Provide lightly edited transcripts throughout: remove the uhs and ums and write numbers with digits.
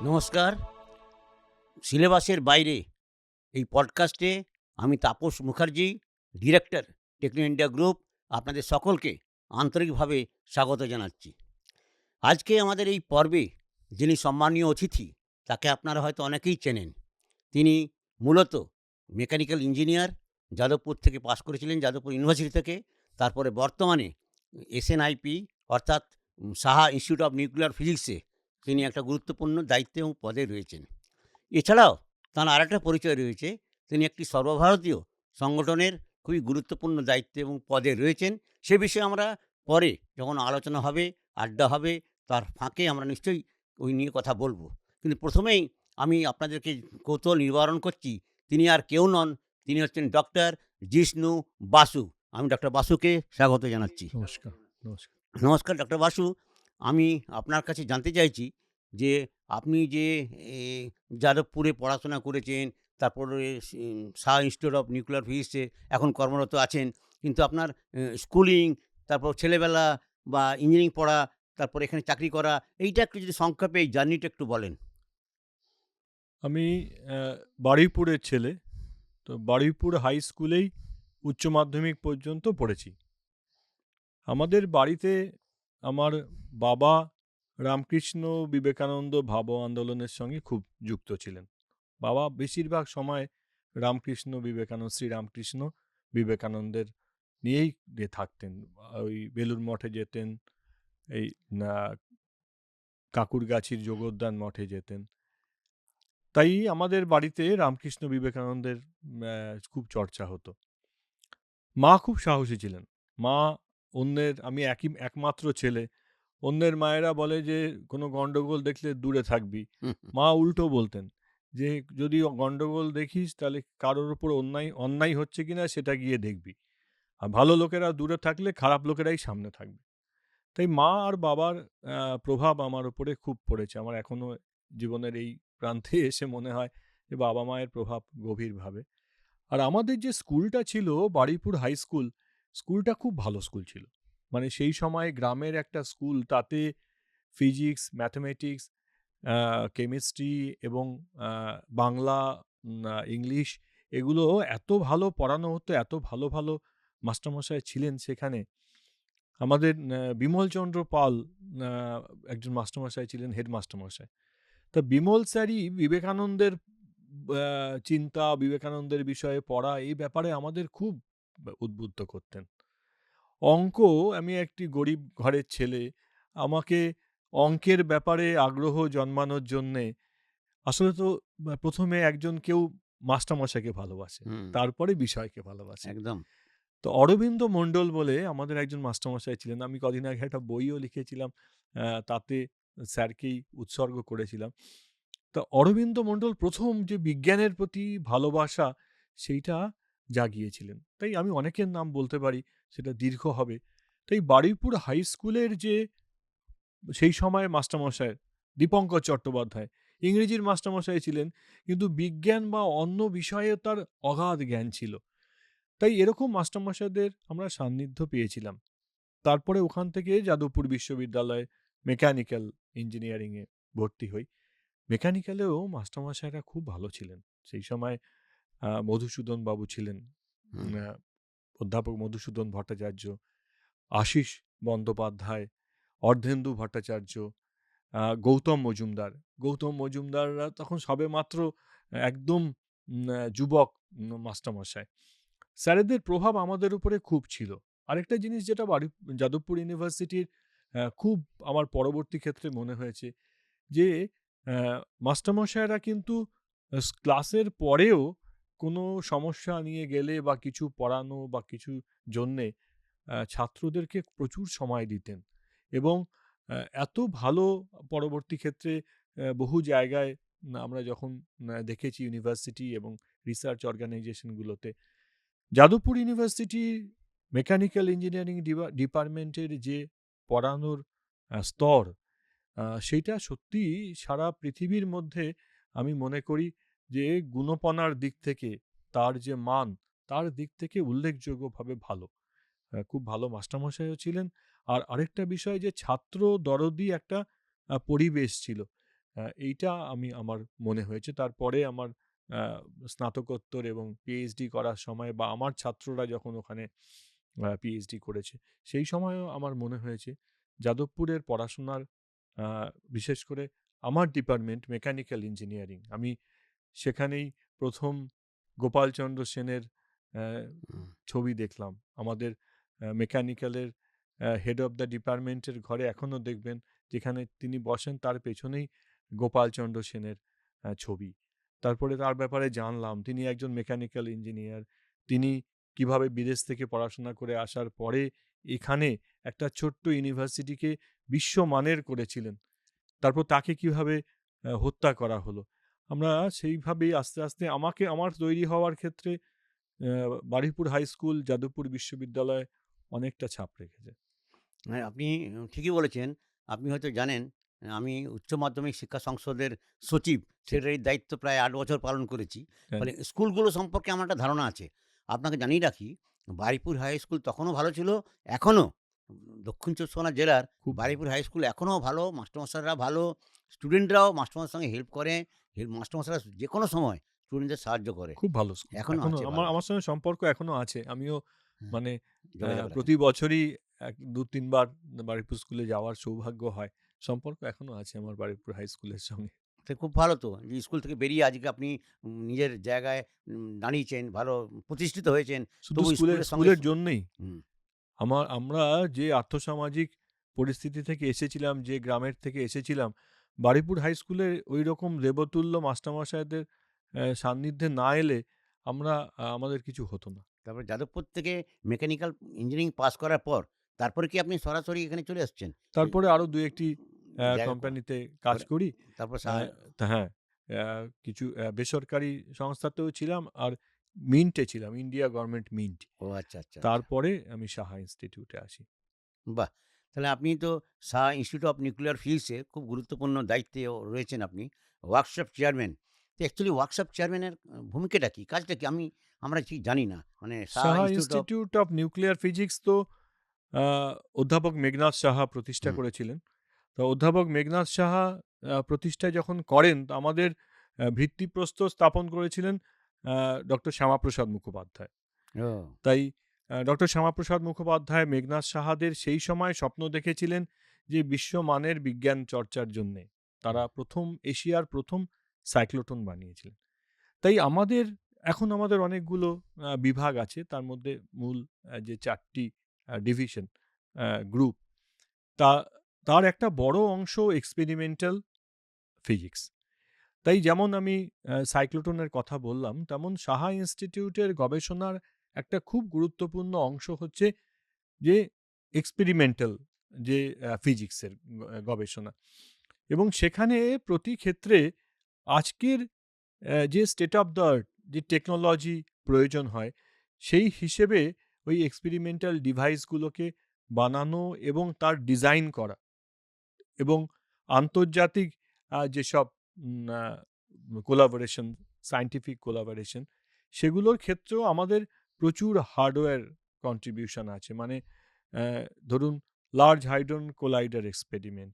নমস্কার। সিলেবাসের বাইরে এই পডকাস্টে আমি Tapas Mukherjee, director Techno India group, আপনাদের সকলকে আন্তরিকভাবে স্বাগত জানাচ্ছি। আজকে আমাদের এই পর্বে যিনি সম্মানীয় অতিথি, তাকে আপনারা হয়তো অনেকেই চেনেন। তিনি মূলত মেকানিক্যাল ইঞ্জিনিয়ার, যাদবপুর থেকে পাশ করেছিলেন, যাদবপুর ইউনিভার্সিটি থেকে। তারপরে বর্তমানে এসএনআইপি অর্থাৎ সাহা ইনস্টিটিউট অফ নিউক্লিয়ার ফিজিক্সে তিনি একটা গুরুত্বপূর্ণ দায়িত্বে এবং পদে রয়েছেন। এছাড়াও তাঁর আরেকটা পরিচয় রয়েছে, তিনি একটি সর্বভারতীয় সংগঠনের খুবই গুরুত্বপূর্ণ দায়িত্বে এবং পদে রয়েছেন। সে বিষয়ে আমরা পরে যখন আলোচনা হবে, আড্ডা হবে, তার ফাঁকে আমরা নিশ্চয়ই ওই নিয়ে কথা বলব। কিন্তু প্রথমেই আমি আপনাদেরকে কৌতূহল নিবারণ করছি, তিনি আর কেউ নন, তিনি হচ্ছেন ডক্টর জিষ্ণু বাসু। আমি ডক্টর বাসুকে স্বাগত জানাচ্ছি। নমস্কার, নমস্কার। নমস্কার ডক্টর বাসু। আমি আপনার কাছে জানতে চাইছি যে আপনি যে এ যাদবপুরে পড়াশোনা করেছেন, তারপরে শাহ ইনস্টিটিউট অফ নিউক্লিয়ার ফিজিক্সে এখন কর্মরত আছেন। কিন্তু আপনার স্কুলিং, তারপর ছেলেবেলা বা ইঞ্জিনিয়ারিং পড়া, তারপর এখানে চাকরি করা, এইটা একটু যদি সংক্ষেপে এই জার্নিটা একটু বলেন। আমি বারুইপুরের ছেলে। তো বারুইপুর হাই স্কুলেই উচ্চ মাধ্যমিক পর্যন্ত পড়েছি। আমাদের বাড়িতে আমার বাবা রামকৃষ্ণ বিবেকানন্দ ভাব আন্দোলনের সঙ্গে খুব যুক্ত ছিলেন। বাবা বেশিরভাগ সময় শ্রীরামকৃষ্ণ বিবেকানন্দের নিয়েই থাকতেন। ওই বেলুড় মঠে যেতেন, এই কাকুরগাছির যোগোদ্যান মঠে যেতেন। তাই আমাদের বাড়িতে রামকৃষ্ণ বিবেকানন্দের খুব চর্চা হতো। মা খুব সাহসী ছিলেন। মা আমি একমাত্র ছেলে। অন্যের মায়েরা বলে যে কোনো গন্ডগোল দেখলে দূরে থাকবি। হুম, মা উল্টো বলতেন যে যদি গন্ডগোল দেখিস তাহলে কারোর উপর অন্যায় হচ্ছে কিনা সেটা গিয়ে দেখবি। আর ভালো লোকেরা দূরে থাকলে খারাপ লোকেরাই সামনে থাকবে। তাই মা আর বাবার প্রভাব আমার উপরে খুব পড়েছে। আমার এখনো জীবনের এই প্রান্তে এসে মনে হয় যে বাবা মায়ের প্রভাব গভীরভাবে। আর আমাদের যে স্কুলটা ছিল বারুইপুর হাই স্কুল, স্কুলটা খুব ভালো স্কুল ছিল। মানে সেই সময় গ্রামের একটা স্কুল, তাতে ফিজিক্স, ম্যাথমেটিক্স, কেমিস্ট্রি এবং বাংলা, ইংলিশ, এগুলো এত ভালো পড়ানো হতো, এত ভালো ভালো মাস্টারমশাই ছিলেন সেখানে। আমাদের বিমলচন্দ্র পাল একজন মাস্টারমশাই ছিলেন, হেড মাস্টারমশাই। তা বিমল স্যারই বিবেকানন্দের চিন্তা, বিবেকানন্দের বিষয়ে পড়া, এই ব্যাপারে আমাদের খুব উদ্বুদ্ধ করতেন। অঙ্ক, আমি একটি গরিব ঘরের ছেলে, আমাকে অঙ্কের ব্যাপারে আগ্রহ জন্মানোর জন্যে আসলে তো প্রথমে কেউ মাস্টারমশাইকে ভালোবাসে, হুম, তারপরে বিষয়কে ভালোবাসে। একদম। তো অরবিন্দ মণ্ডল বলে আমাদের একজন মাস্টারমশাই ছিলেন। আমি কদিন আগে একটা বইও লিখেছিলাম, তাতে স্যারকেই উৎসর্গ করেছিলাম। তা অরবিন্দ মণ্ডল প্রথম যে বিজ্ঞানের প্রতি ভালোবাসা, সেইটা জাগিয়েছিলেন। তাই আমি অনেকের নাম বলতে পারি, সেটা দীর্ঘ হবে। তাই বারুইপুর হাই স্কুলের যে সেই সময়ের মাস্টারমশাই দীপঙ্কর চট্টোপাধ্যায় ইংরেজির মাস্টারমশাই ছিলেন, কিন্তু বিজ্ঞান বা অন্য বিষয়ে তার অগাধ জ্ঞান ছিল। তাই এরকম মাস্টারমশাইদের আমরা সান্নিধ্য পেয়েছিলাম। তারপরে ওখান থেকে যাদবপুর বিশ্ববিদ্যালয়ে মেকানিক্যাল ইঞ্জিনিয়ারিংয়ে ভর্তি হই। মেকানিক্যালেও মাস্টারমশাইরা খুব ভালো ছিলেন। সেই সময় মধুসূদন বাবু ছিলেন, হুম, আ অধ্যাপক মধুসূদন ভট্টাচার্য, আশিস বন্দ্যোপাধ্যায়, অর্ধেন্দু ভট্টাচার্য, গৌতম মজুমদার। গৌতম মজুমদাররা তখন সবেমাত্র একদম যুবক মাস্টারমশাই। স্যারেদের প্রভাব আমাদের উপরে খুব ছিল। আরেকটা জিনিস যেটা যাদবপুর ইউনিভার্সিটির খুব আমার পরবর্তী ক্ষেত্রে মনে হয়েছে যে মাস্টারমশাইরা কিন্তু ক্লাসের পরেও কোনো সমস্যা নিয়ে গেলে বা কিছু পড়ানো বা কিছু জন্যে ছাত্রদেরকে প্রচুর সময় দিতেন এবং এত ভালো পরবর্তী ক্ষেত্রে বহু জায়গায় আমরা যখন দেখেছি ইউনিভার্সিটি এবং রিসার্চ অর্গানাইজেশনগুলোতে, যাদবপুর ইউনিভার্সিটি মেকানিক্যাল ইঞ্জিনিয়ারিং ডিপার্টমেন্টের যে পড়ানোর স্তর, সেইটা সত্যিই সারা পৃথিবীর মধ্যে আমি মনে করি যে গুণপনার দিক থেকে তার যে মান, তার দিক থেকে উল্লেখযোগ্যভাবে ভালো। খুব ভালো মাস্টারমশাইও ছিলেন। আর আরেকটা বিষয় যে ছাত্র দরদি একটা পরিবেশ ছিল। এইটা আমার মনে হয়েছে। তারপরে আমার স্নাতকোত্তর এবং পিএইচডি করার সময় বা আমার ছাত্ররা যখন ওখানে পিএইচডি করেছে, সেই সময়ও আমার মনে হয়েছে যাদবপুরের পড়াশোনার আ বিশেষ করে আমার ডিপার্টমেন্ট মেকানিক্যাল ইঞ্জিনিয়ারিং। আমি সেখানেই ১ম গোপালচন্দ্র সেনের অ্যা হুম, ছবি দেখলাম। আমাদের মেকানিক্যালের হেড অফ দ্য ডিপার্টমেন্টের ঘরে এখনো দেখবেন যেখানে তিনি বসেন তার পেছনেই গোপালচন্দ্র সেনের ছবি। তারপরে তার ব্যাপারে জানলাম তিনি একজন মেকানিক্যাল ইঞ্জিনিয়ার। তিনি কিভাবে বিদেশ থেকে পড়াশোনা করে আসার পরে এখানে একটা ছোট্ট ইউনিভার্সিটিকে বিশ্বমানের করেছিলেন। তারপর তাকে কিভাবে হত্যা করা হলো। আমরা সেইভাবেই আস্তে, আস্তে আমার তৈরি হওয়ার ক্ষেত্রে বারুইপুর হাই স্কুল, যাদবপুর বিশ্ববিদ্যালয় অনেকটা ছাপ রেখেছে। হ্যাঁ, আপনি ঠিকই বলেছেন। আপনি হয়তো জানেন, আমি উচ্চ মাধ্যমিক শিক্ষা সংসদের সচিব, ঠিক। সেটার এই দায়িত্ব প্রায় ৮ বছর পালন করেছি। হ্যাঁ, ফলে স্কুলগুলো সম্পর্কে আমার একটা ধারণা আছে। আপনাকে জানিয়ে রাখি, বারুইপুর হাই স্কুল তখনও ভালো ছিল, এখনও দক্ষিণ চব্বিশ পরগনা জেলার খুব ভালো। বারুইপুর হাই স্কুল এখনও ভালো, মাস্টারমশাইরা ভালো, স্টুডেন্টরাও মাস্টারমশাইয়ের সঙ্গে হেল্প করে, মাস্টারমশাইরা যেকোনো সময় স্টুডেন্টদের সাহায্য করে। খুব ভালো স্কুল। এখনও এখনো আছে আমার ভালো। আমার সঙ্গে সম্পর্ক এখনো আছে। আমিও হ্যাঁ, মানে যোগাযোগ রাখেন। প্রতি বছরই ২-৩ বার বারুইপুর স্কুলে যাওয়ার সৌভাগ্য হয়। সম্পর্ক এখনো আছে আমার বারুইপুর হাই স্কুলের সঙ্গে। তো খুব ভালো তো যে স্কুল থেকে বেরিয়ে আজকে আপনি নিজের জায়গায় দাঁড়িয়েছেন, ভালো প্রতিষ্ঠিত হয়েছেন। শুধু তবু স্কুলের স্কুলের সঙ্গে স্কুলের জন্যেই। হুম, আমরা যে আর্থসামাজিক পরিস্থিতি থেকে এসেছিলাম, যে গ্রামের থেকে এসেছিলাম, বারুইপুর হাই স্কুলে ঐরকম দেবতুল্য মাস্টারমশাইদের সান্নিধ্যে না এলে আমরা আমাদের কিছু হতো না। তারপর যাদবপুর থেকে মেকানিক্যাল ইঞ্জিনিয়ারিং পাস করার পর তারপরে কি আপনি সরাসরি এখানে চলে আসছেন? এ তারপরে আরো ২-১ টি জায়গা কোম্পানিতে কাজ করে করি। তারপর অ্যা তা হ্যাঁ, কিছু বেসরকারি সংস্থাতেও ছিলাম আর মিন্টে ছিলাম, ইন্ডিয়া গভর্নমেন্ট মিন্ট। ও আচ্ছা, আচ্ছা, আচ্ছা। তারপরে আমি সাহা ইনস্টিটিউটে আসি। বাহ! তাহলে আপনি তো শাহ ইনস্টিটিউট অফ নিউক্লিয়ার ফিজিক্সে খুব গুরুত্বপূর্ণ দায়িত্বেও রয়েছেন আপনি। Workshop chairman. তো অ্যাকচুয়ালি ওয়ার্কশপ চেয়ারম্যানের ভূমিকাটা কি? কাজটা কি? আমরা ঠিক জানি না। মানে Shah Saha institute of institute of nuclear physics তো আ অধ্যাপক মেঘনাদ সাহা প্রতিষ্ঠা হুম, করেছিলেন। তো অধ্যাপক মেঘনাদ সাহা প্রতিষ্ঠা যখন করেন, তো আমাদের ভিত্তিপ্রস্তর স্থাপন করেছিলেন ডক্টর শ্যামাপ্রসাদ মুখোপাধ্যায়। ও তাই ডক্টর শ্যামাপ্রসাদ মুখোপাধ্যায় মেঘনাদ সাহাদের সেই সময় স্বপ্ন দেখেছিলেন যে বিশ্বমানের বিজ্ঞান চর্চার জন্যে হুম, তারা এশিয়ার ১ম সাইক্লোট্রন বানিয়েছিলেন। তাই আমাদের অনেকগুলো বিভাগ আছে। তার মধ্যে মূল যে ৪ টি ডিভিশন গ্রুপ তা তার একটা বড় অংশ এক্সপেরিমেন্টাল ফিজিক্স। তাই যেমন আমি সাইক্লোট্রনের কথা বললাম, তেমন সাহা ইনস্টিটিউটের গবেষণার একটা খুব গুরুত্বপূর্ণ অংশ হচ্ছে যে এক্সপেরিমেন্টাল যে ফিজিক্সের গবেষণা। এবং সেখানে প্রতি ক্ষেত্রে আজকের যে স্টেট অফ দ্য আর্ট যে টেকনোলজি প্রয়োজন হয়, সেই হিসেবে ওই এক্সপেরিমেন্টাল ডিভাইসগুলোকে বানানো এবং তার ডিজাইন করা এবং আন্তর্জাতিক যেসব উম আ কোলাবোরেশন, সায়েন্টিফিক কোলাবোরেশন সেগুলোর ক্ষেত্রেও আমাদের প্রচুর হার্ডওয়্যার কন্ট্রিবিউশন আছে। মানে অ্যা ধরুন লার্জ হাইড্রোন কোলাইডার এক্সপেরিমেন্ট।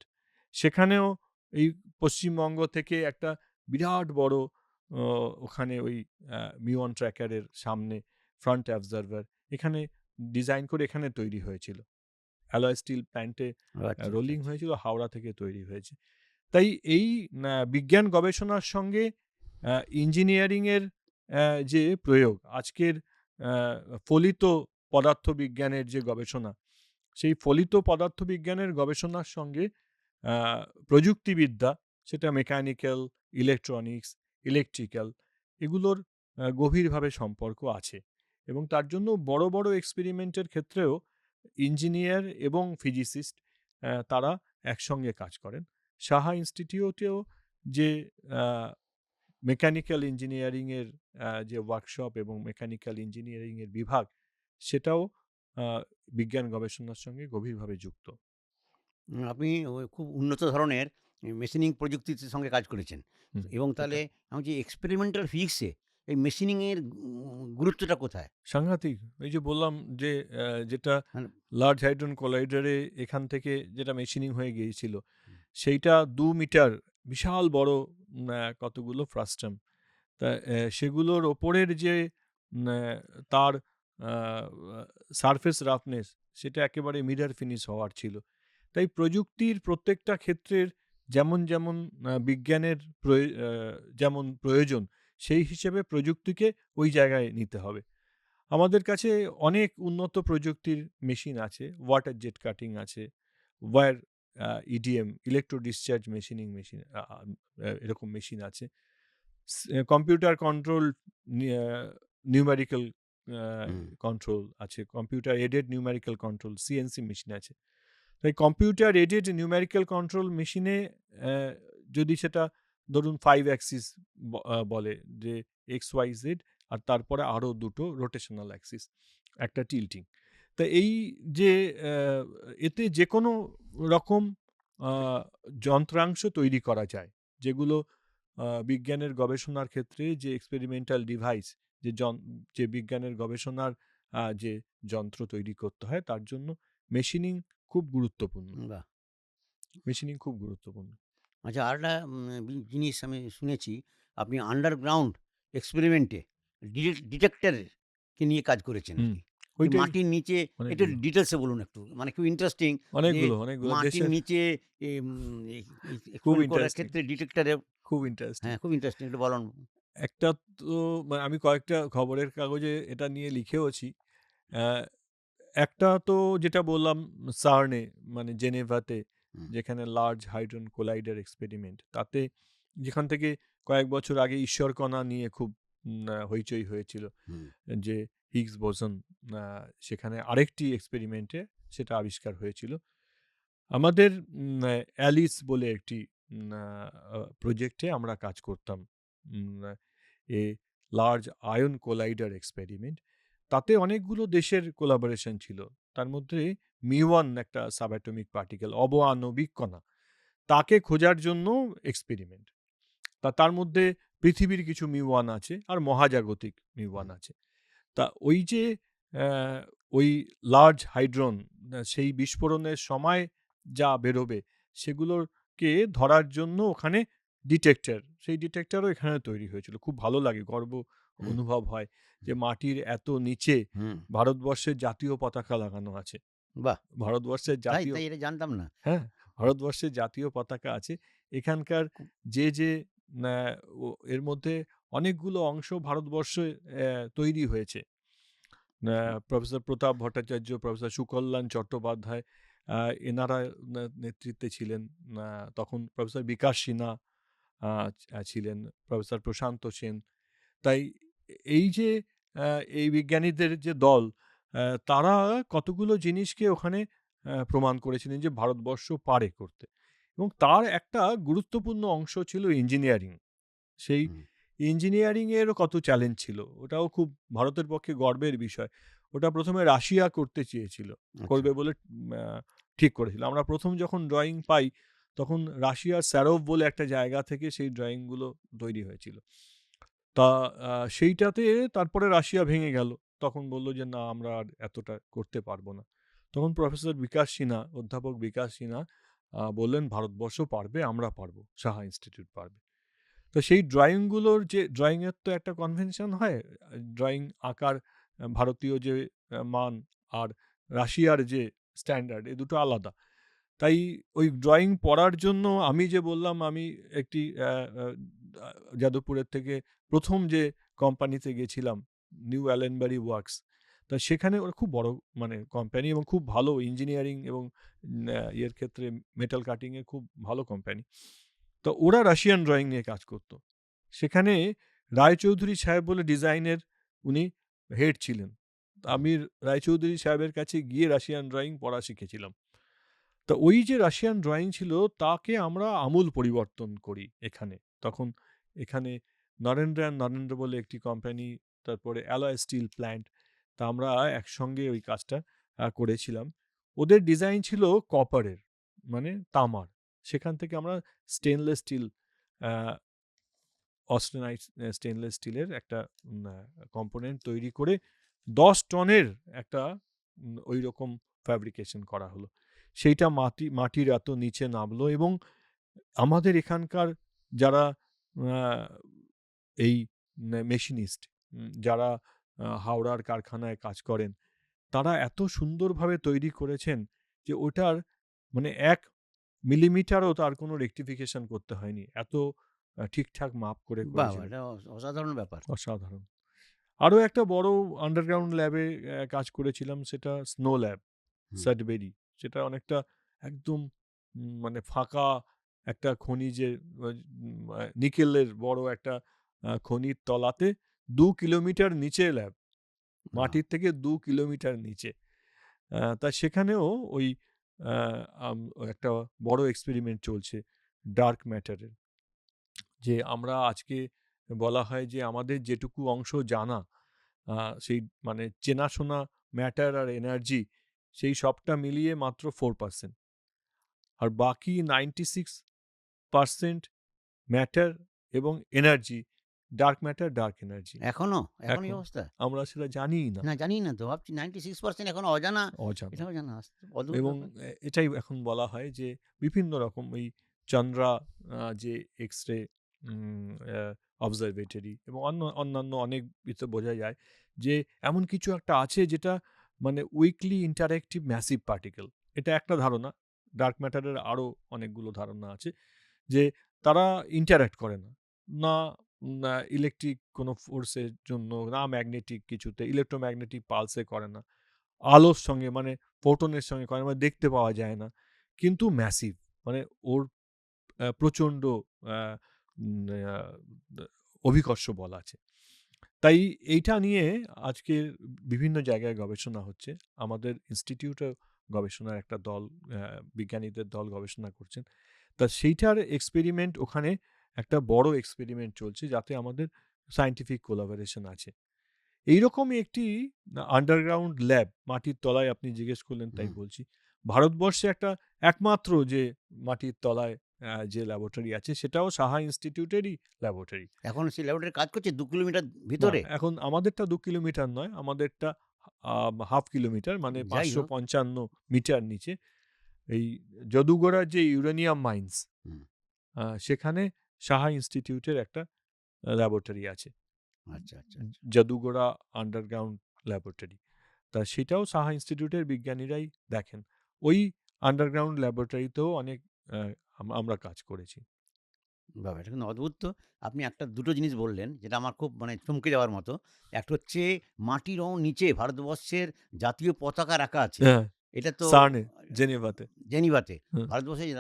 সেখানেও এই পশ্চিমবঙ্গ থেকে একটা বিরাট বড় অ ওখানে ওই মিউন ট্র্যাকারের সামনে ফ্রন্ট অ্যাবজার্ভার এখানে ডিজাইন করে এখানে তৈরি হয়েছিল। অ্যালয় স্টিল প্ল্যান্টে ও আচ্ছা, আচ্ছা, রোলিং আচ্ছা। হয়েছিল, হাওড়া থেকে তৈরি হয়েছে। তাই এই বিজ্ঞান গবেষণার সঙ্গে ইঞ্জিনিয়ারিং এর যে প্রয়োগ আজকের আ ফলিত পদার্থবিজ্ঞানের যে গবেষণা, সেই ফলিত পদার্থবিজ্ঞানের গবেষণার সঙ্গে আ প্রযুক্তিবিদ্যা সেটা মেকানিক্যাল, ইলেকট্রনিক্স, ইলেকট্রিক্যাল এগুলোর গভীরভাবে সম্পর্ক আছে। এবং তার জন্য বড়, বড় এক্সপেরিমেন্টের ক্ষেত্রেও ইঞ্জিনিয়ার এবং ফিজিসিস্ট তারা একসঙ্গে কাজ করেন। সাহা ইনস্টিটিউটেও যে আ মেকানিক্যাল ইঞ্জিনিয়ারিং এর যে ওয়ার্কশপ এবং মেকানিক্যাল ইঞ্জিনিয়ারিং এর বিভাগ, সেটাও আ বিজ্ঞান গবেষণার সঙ্গে গভীরভাবে যুক্ত। আপনি ওই খুব উন্নত ধরনের মেশিনিং প্রযুক্তির সঙ্গে কাজ করেছেন। হুম, এবং এটা তাহলে আমি যে এক্সপেরিমেন্টাল ফিজিক্সে এই মেশিনিং এর গুরুত্বটা কোথায়? সাংঘাতিক। এই যে বললাম যে যেটা মানে লার্জ হাইড্রোন কোলাইডারে এখান থেকে যেটা মেশিনিং হয়ে গিয়েছিল, সেইটা 2 মিটার বিশাল বড় কতগুলো ফ্রাস্টাম। তা সেগুলোর ওপরের যে তার সারফেস রাফনেস সেটা একেবারে মিরর ফিনিশ হওয়ার ছিল। তাই প্রযুক্তির প্রত্যেকটা ক্ষেত্রের যেমন যেমন বিজ্ঞানের যেমন প্রয়োজন, সেই হিসেবে প্রযুক্তিকে ওই জায়গায় নিতে হবে। আমাদের কাছে অনেক উন্নত প্রযুক্তির মেশিন আছে, ওয়াটার জেট কাটিং আছে, wire EDM electro discharge machine এরকম মেশিন আছে, computer control numerical hmm, control আছে, computer aided numerical control CNC machine আছে। তাই কম্পিউটার এডেড নিউমেরিক্যাল কন্ট্রোল মেশিনে যদি সেটা ধরুন 5 অ্যাক্সিস বলে, যে এক্স ওয়াই জেড, আর তারপরে আরও দুটো রোটেশনাল অ্যাক্সিস, একটা টিল্টিং। তা এই যে এতে যে কোনো রকম যন্ত্রাংশ তৈরি করা যায়, যেগুলো বিজ্ঞানের গবেষণার ক্ষেত্রে যে এক্সপেরিমেন্টাল ডিভাইস, যে বিজ্ঞানের গবেষণার যে যন্ত্র তৈরি করতে হয়, তার জন্য মেশিনিং খুব গুরুত্বপূর্ণ। বাহ! মেশিনিং খুব গুরুত্বপূর্ণ। আচ্ছা, আরেকটা জিনিস আমি শুনেছি, আপনি আন্ডারগ্রাউন্ড এক্সপেরিমেন্টে ডিটেক্টরের কে নিয়ে কাজ করেছেন হুম, আরকি। যে ওইটাই মাটির নিচে একটু অনেকগুলো ডিটেইলস এ বলুন একটু। মানে খুব ইন্টারেস্টিং যে অনেকগুলো মাটির দেশের নিচে এই খুব এক্সপেরিমেন্ট করার ইন্টারেস্টিং, ক্ষেত্রে ডিটেক্টরে, খুব ইন্টারেস্টিং। হ্যাঁ, খুব ইন্টারেস্টিং, একটু বলুন। একটা তো আমি কয়েকটা খবরের কাগজে এটা নিয়ে লিখেওছি। অ্যা একটা তো যেটা বললাম সার্নে, মানে জেনেভাতে, হুম, যেখানে লার্জ হাইড্রোন কোলাইডার এক্সপেরিমেন্ট, তাতে যেখান থেকে কয়েক বছর আগে ঈশ্বরকণা নিয়ে খুব হইচই হয়েছিল, হুম, যে হিগস বোসন, সেখানে আরেকটি এক্সপেরিমেন্টে সেটা আবিষ্কার হয়েছিল। আমাদের অ্যালিস বলে একটি প্রজেক্টে আমরা কাজ করতাম, um, a large ion collider experiment. তাতে অনেকগুলো দেশের কোলাবোরেশন ছিল। তার মধ্যে মিওয়ান একটা সাবঅ্যাটমিক পার্টিকেল, অবআণবিক কণা, তাকে খোঁজার জন্য এক্সপেরিমেন্ট। তার মধ্যে পৃথিবীর কিছু মিওয়ান আছে আর মহাজাগতিক মিওয়ান হুম, আছে। তা ওই যে আহ, ওই লার্জ হাইড্রন, সেই বিস্ফোরণের সময় যা বেরোবে সেগুলোকে ধরার জন্য ওখানে ডিটেক্টর, সেই ডিটেক্টরও এখানে তৈরি হয়েছিল। খুব ভালো লাগে, গর্ব হুম, অনুভব হয় যে মাটির এত নিচে হুম, ভারতবর্ষের জাতীয় পতাকা লাগানো আছে। বাহ! ভারতবর্ষের তাই, জাতীয়, তাই এটা জানতাম না। হ্যাঁ, ভারতবর্ষের জাতীয় পতাকা আছে এখানকার। খুব যে এর মধ্যে অনেকগুলো অংশ ভারতবর্ষে তৈরি হয়েছে। প্রফেসর প্রতাপ ভট্টাচার্য, প্রফেসর সুকল্যাণ চট্টোপাধ্যায়, এনারা নেতৃত্বে ছিলেন। তখন প্রফেসর বিকাশ সিনহা ছিলেন, প্রফেসর প্রশান্ত সেন। তাই এই যে এই বিজ্ঞানীদের যে দল, তারা কতগুলো জিনিসকে ওখানে প্রমাণ করেছিলেন যে ভারতবর্ষ পারে করতে, এবং তার একটা গুরুত্বপূর্ণ অংশ ছিল ইঞ্জিনিয়ারিং। সেই হুম, ইঞ্জিনিয়ারিং এরও কত চ্যালেঞ্জ ছিল, ওটাও খুব ভারতের পক্ষে গর্বের বিষয়। ওটা প্রথমে রাশিয়া করতে চেয়েছিল, আচ্ছা, করবে বলে ঠিক করেছিল। আমরা প্রথম যখন ড্রয়িং পাই, তখন রাশিয়ার স্যারোভ বলে একটা জায়গা থেকে সেই ড্রয়িংগুলো তৈরি হয়েছিল। তা সেইটাতে তারপরে রাশিয়া ভেঙে গেল। তখন বলল যে না, আমরা আর এতটা করতে পারবো না। তখন প্রফেসর বিকাশ সিনহা, অধ্যাপক বিকাশ সিনহা বললেন ভারতবর্ষ পারবে, আমরা পারবো, সাহা ইনস্টিটিউট পারবে। তো সেই ড্রয়িংগুলোর যে ড্রয়িংয়ের তো একটা কনভেনশন হয়, ড্রয়িং আঁকার ভারতীয় যে মান আর রাশিয়ার যে স্ট্যান্ডার্ড, এ দুটো আলাদা। তাই ওই ড্রয়িং পড়ার জন্য আমি যে বললাম, আমি একটি যাদবপুরের থেকে প্রথম যে কোম্পানিতে গেছিলাম, নিউ অ্যালেনবারি ওয়ার্কস। তা সেখানে ওরা খুব বড় মানে কোম্পানি, এবং খুব ভালো ইঞ্জিনিয়ারিং এবং ইয়ের ক্ষেত্রে মেটাল কাটিংয়ে খুব ভালো কোম্পানি। তো ওরা রাশিয়ান ড্রয়িং নিয়ে কাজ করতো। সেখানে রায়চৌধুরী সাহেব বলে ডিজাইনের উনি হেড ছিলেন। হুম, আমি রায়চৌধুরী সাহেবের কাছে গিয়ে রাশিয়ান ড্রয়িং পড়া শিখেছিলাম। তো ওই যে রাশিয়ান ড্রয়িং ছিল, তাকে আমরা আমূল পরিবর্তন করি এখানে। তখন এখানে নরেন্দ্র বলে একটি কোম্পানি, তারপরে অ্যালয় স্টিল প্ল্যান্ট, তা আমরা একসঙ্গে ওই কাজটা করেছিলাম। ওদের ডিজাইন ছিল কপারের, মানে তামার। সেখান থেকে আমরা স্টেনলেস স্টিল, অস্টেনাইট স্টেনলেস স্টিলের একটা কম্পোনেন্ট তৈরি করে 10 টনের একটা ওই রকম ফ্যাব্রিকেশন করা হলো। সেইটা মাটির এত নিচে নামলো, এবং আমাদের এখানকার যারা আ এই মেশিনিস্ট যারা হাওড়ার কারখানায় কাজ করেন, তারা এত সুন্দরভাবে তৈরি করেছেন যে ওটার মানে ১ মিলিমিটারও তার কোনো রেকটিফিকেশন করতে হয়নি। এত ঠিকঠাক মাপ করে বাহ! বাহ! করেছিলেন। এটা অসাধারণ ব্যাপার। অসাধারণ। আরো একটা বড় আন্ডারগ্রাউন্ড ল্যাবে কাজ করেছিলাম, সেটা স্নো ল্যাব, হুম। সাডবেরি। সেটা অনেকটা একদম মানে ফাঁকা একটা খনিজের নিকেলের বড় একটা খনির তলাতে ২ কিলোমিটার নিচে ল্যাব। বাহ! মাটির থেকে ২ কিলোমিটার নিচে। তা সেখানেও ওই আ আম একটা বড় এক্সপেরিমেন্ট চলছে ডার্ক ম্যাটারের। যে আমরা আজকে বলা হয় যে আমাদের যেটুকু অংশ জানা, আ সেই মানে চেনাশোনা ম্যাটার আর এনার্জি, সেই সবটা মিলিয়ে মাত্র 4%। আর বাকি 96% ম্যাটার এবং energy, dark matter, dark energy. এখনো? এখন এই এখন অবস্থা? আমরা সেটা জানিই না, না জানি না তো। ভাবছি 96% এখনো অজানা। অজানা। এটাও অজানা। অদ্ভুত এবং ব্যাপার। এটাই এখন বলা হয় যে বিভিন্ন রকম ওই চন্দ্রা যে এক্স-রে উম আ অবজারভেটরি এবং অন্যান্য অনেক ইতে বোঝা যায় যে এমন কিছু একটা আছে যেটা মানে উইকলি ইন্টারেক্টিভ ম্যাসিভ পার্টিকেল। এটা একটা ধারণা। ডার্ক ম্যাটারের আরো অনেকগুলো ধারণা আছে যে তারা ইন্টারেক্ট করে না। না না ইলেকট্রিক কোনো ফোর্সের জন্য, না ম্যাগনেটিক কিছুতে, ইলেক্ট্রোম্যাগনেটিক পালসে করে না। আলোর সঙ্গে মানে ফোটনের সঙ্গে করে, মানে দেখতে পাওয়া যায় না। কিন্তু ম্যাসিভ মানে ওর প্রচণ্ড আ উম আ অভিকর্ষ বল আছে। তাই এইটা নিয়ে আজকে বিভিন্ন জায়গায় গবেষণা হচ্ছে। আমাদের ইনস্টিটিউটেও গবেষণার একটা দল, বিজ্ঞানীদের দল গবেষণা করছেন। তা সেইটার এক্সপেরিমেন্ট ওখানে একটা বড় এক্সপেরিমেন্ট চলছে যাতে আমাদের সায়েন্টিফিক কোলাবোরেশন আছে। এইরকমই একটি আন্ডারগ্রাউন্ড ল্যাব, মাটির তলায় আপনি জিজ্ঞেস করলেন তাই হুম। বলছি। ভারতবর্ষে একটা একমাত্র যে মাটির তলায় যে ল্যাবরেটরি আছে সেটাও সাহা ইনস্টিটিউটেরই ল্যাবরেটরি। এখনো সেই ল্যাবরেটরি কাজ করছে ২ কিলোমিটার না, ভিতরে? এখন আমাদেরটা ২ কিলোমিটার নয়, আমাদেরটা হাফ কিলোমিটার মানে যাই হোক। ৫৫৫ মিটার নিচে। এই যদুগড়ার যে ইউরেনিয়াম মাইন্স, হুম। সেখানে সাহা ইনস্টিটিউটের একটা ল্যাবরেটরি আছে। আচ্ছা, আচ্ছা, আচ্ছা। যদুগোড়া আন্ডারগ্রাউন্ড ল্যাবরেটরি। তা সেটাও সাহা ইনস্টিটিউটের বিজ্ঞানীরাই দেখেন। ওই আন্ডারগ্রাউন্ড ল্যাবরেটরিতেও অনেক আ আমরা কাজ করেছি। বাহ! এটা কিন্তু অদ্ভুত তো। আপনি একটা দুটো জিনিস বললেন যেটা আমার খুব মানে চমকে যাওয়ার মতো। একটা হচ্ছে মাটিরও নিচে ভারতবর্ষের জাতীয় পতাকা রাখা আছে। হ্যাঁ, এটা তো সার্নে, জেনেভাতে। জেনিভাতে হুম, ভারতবর্ষের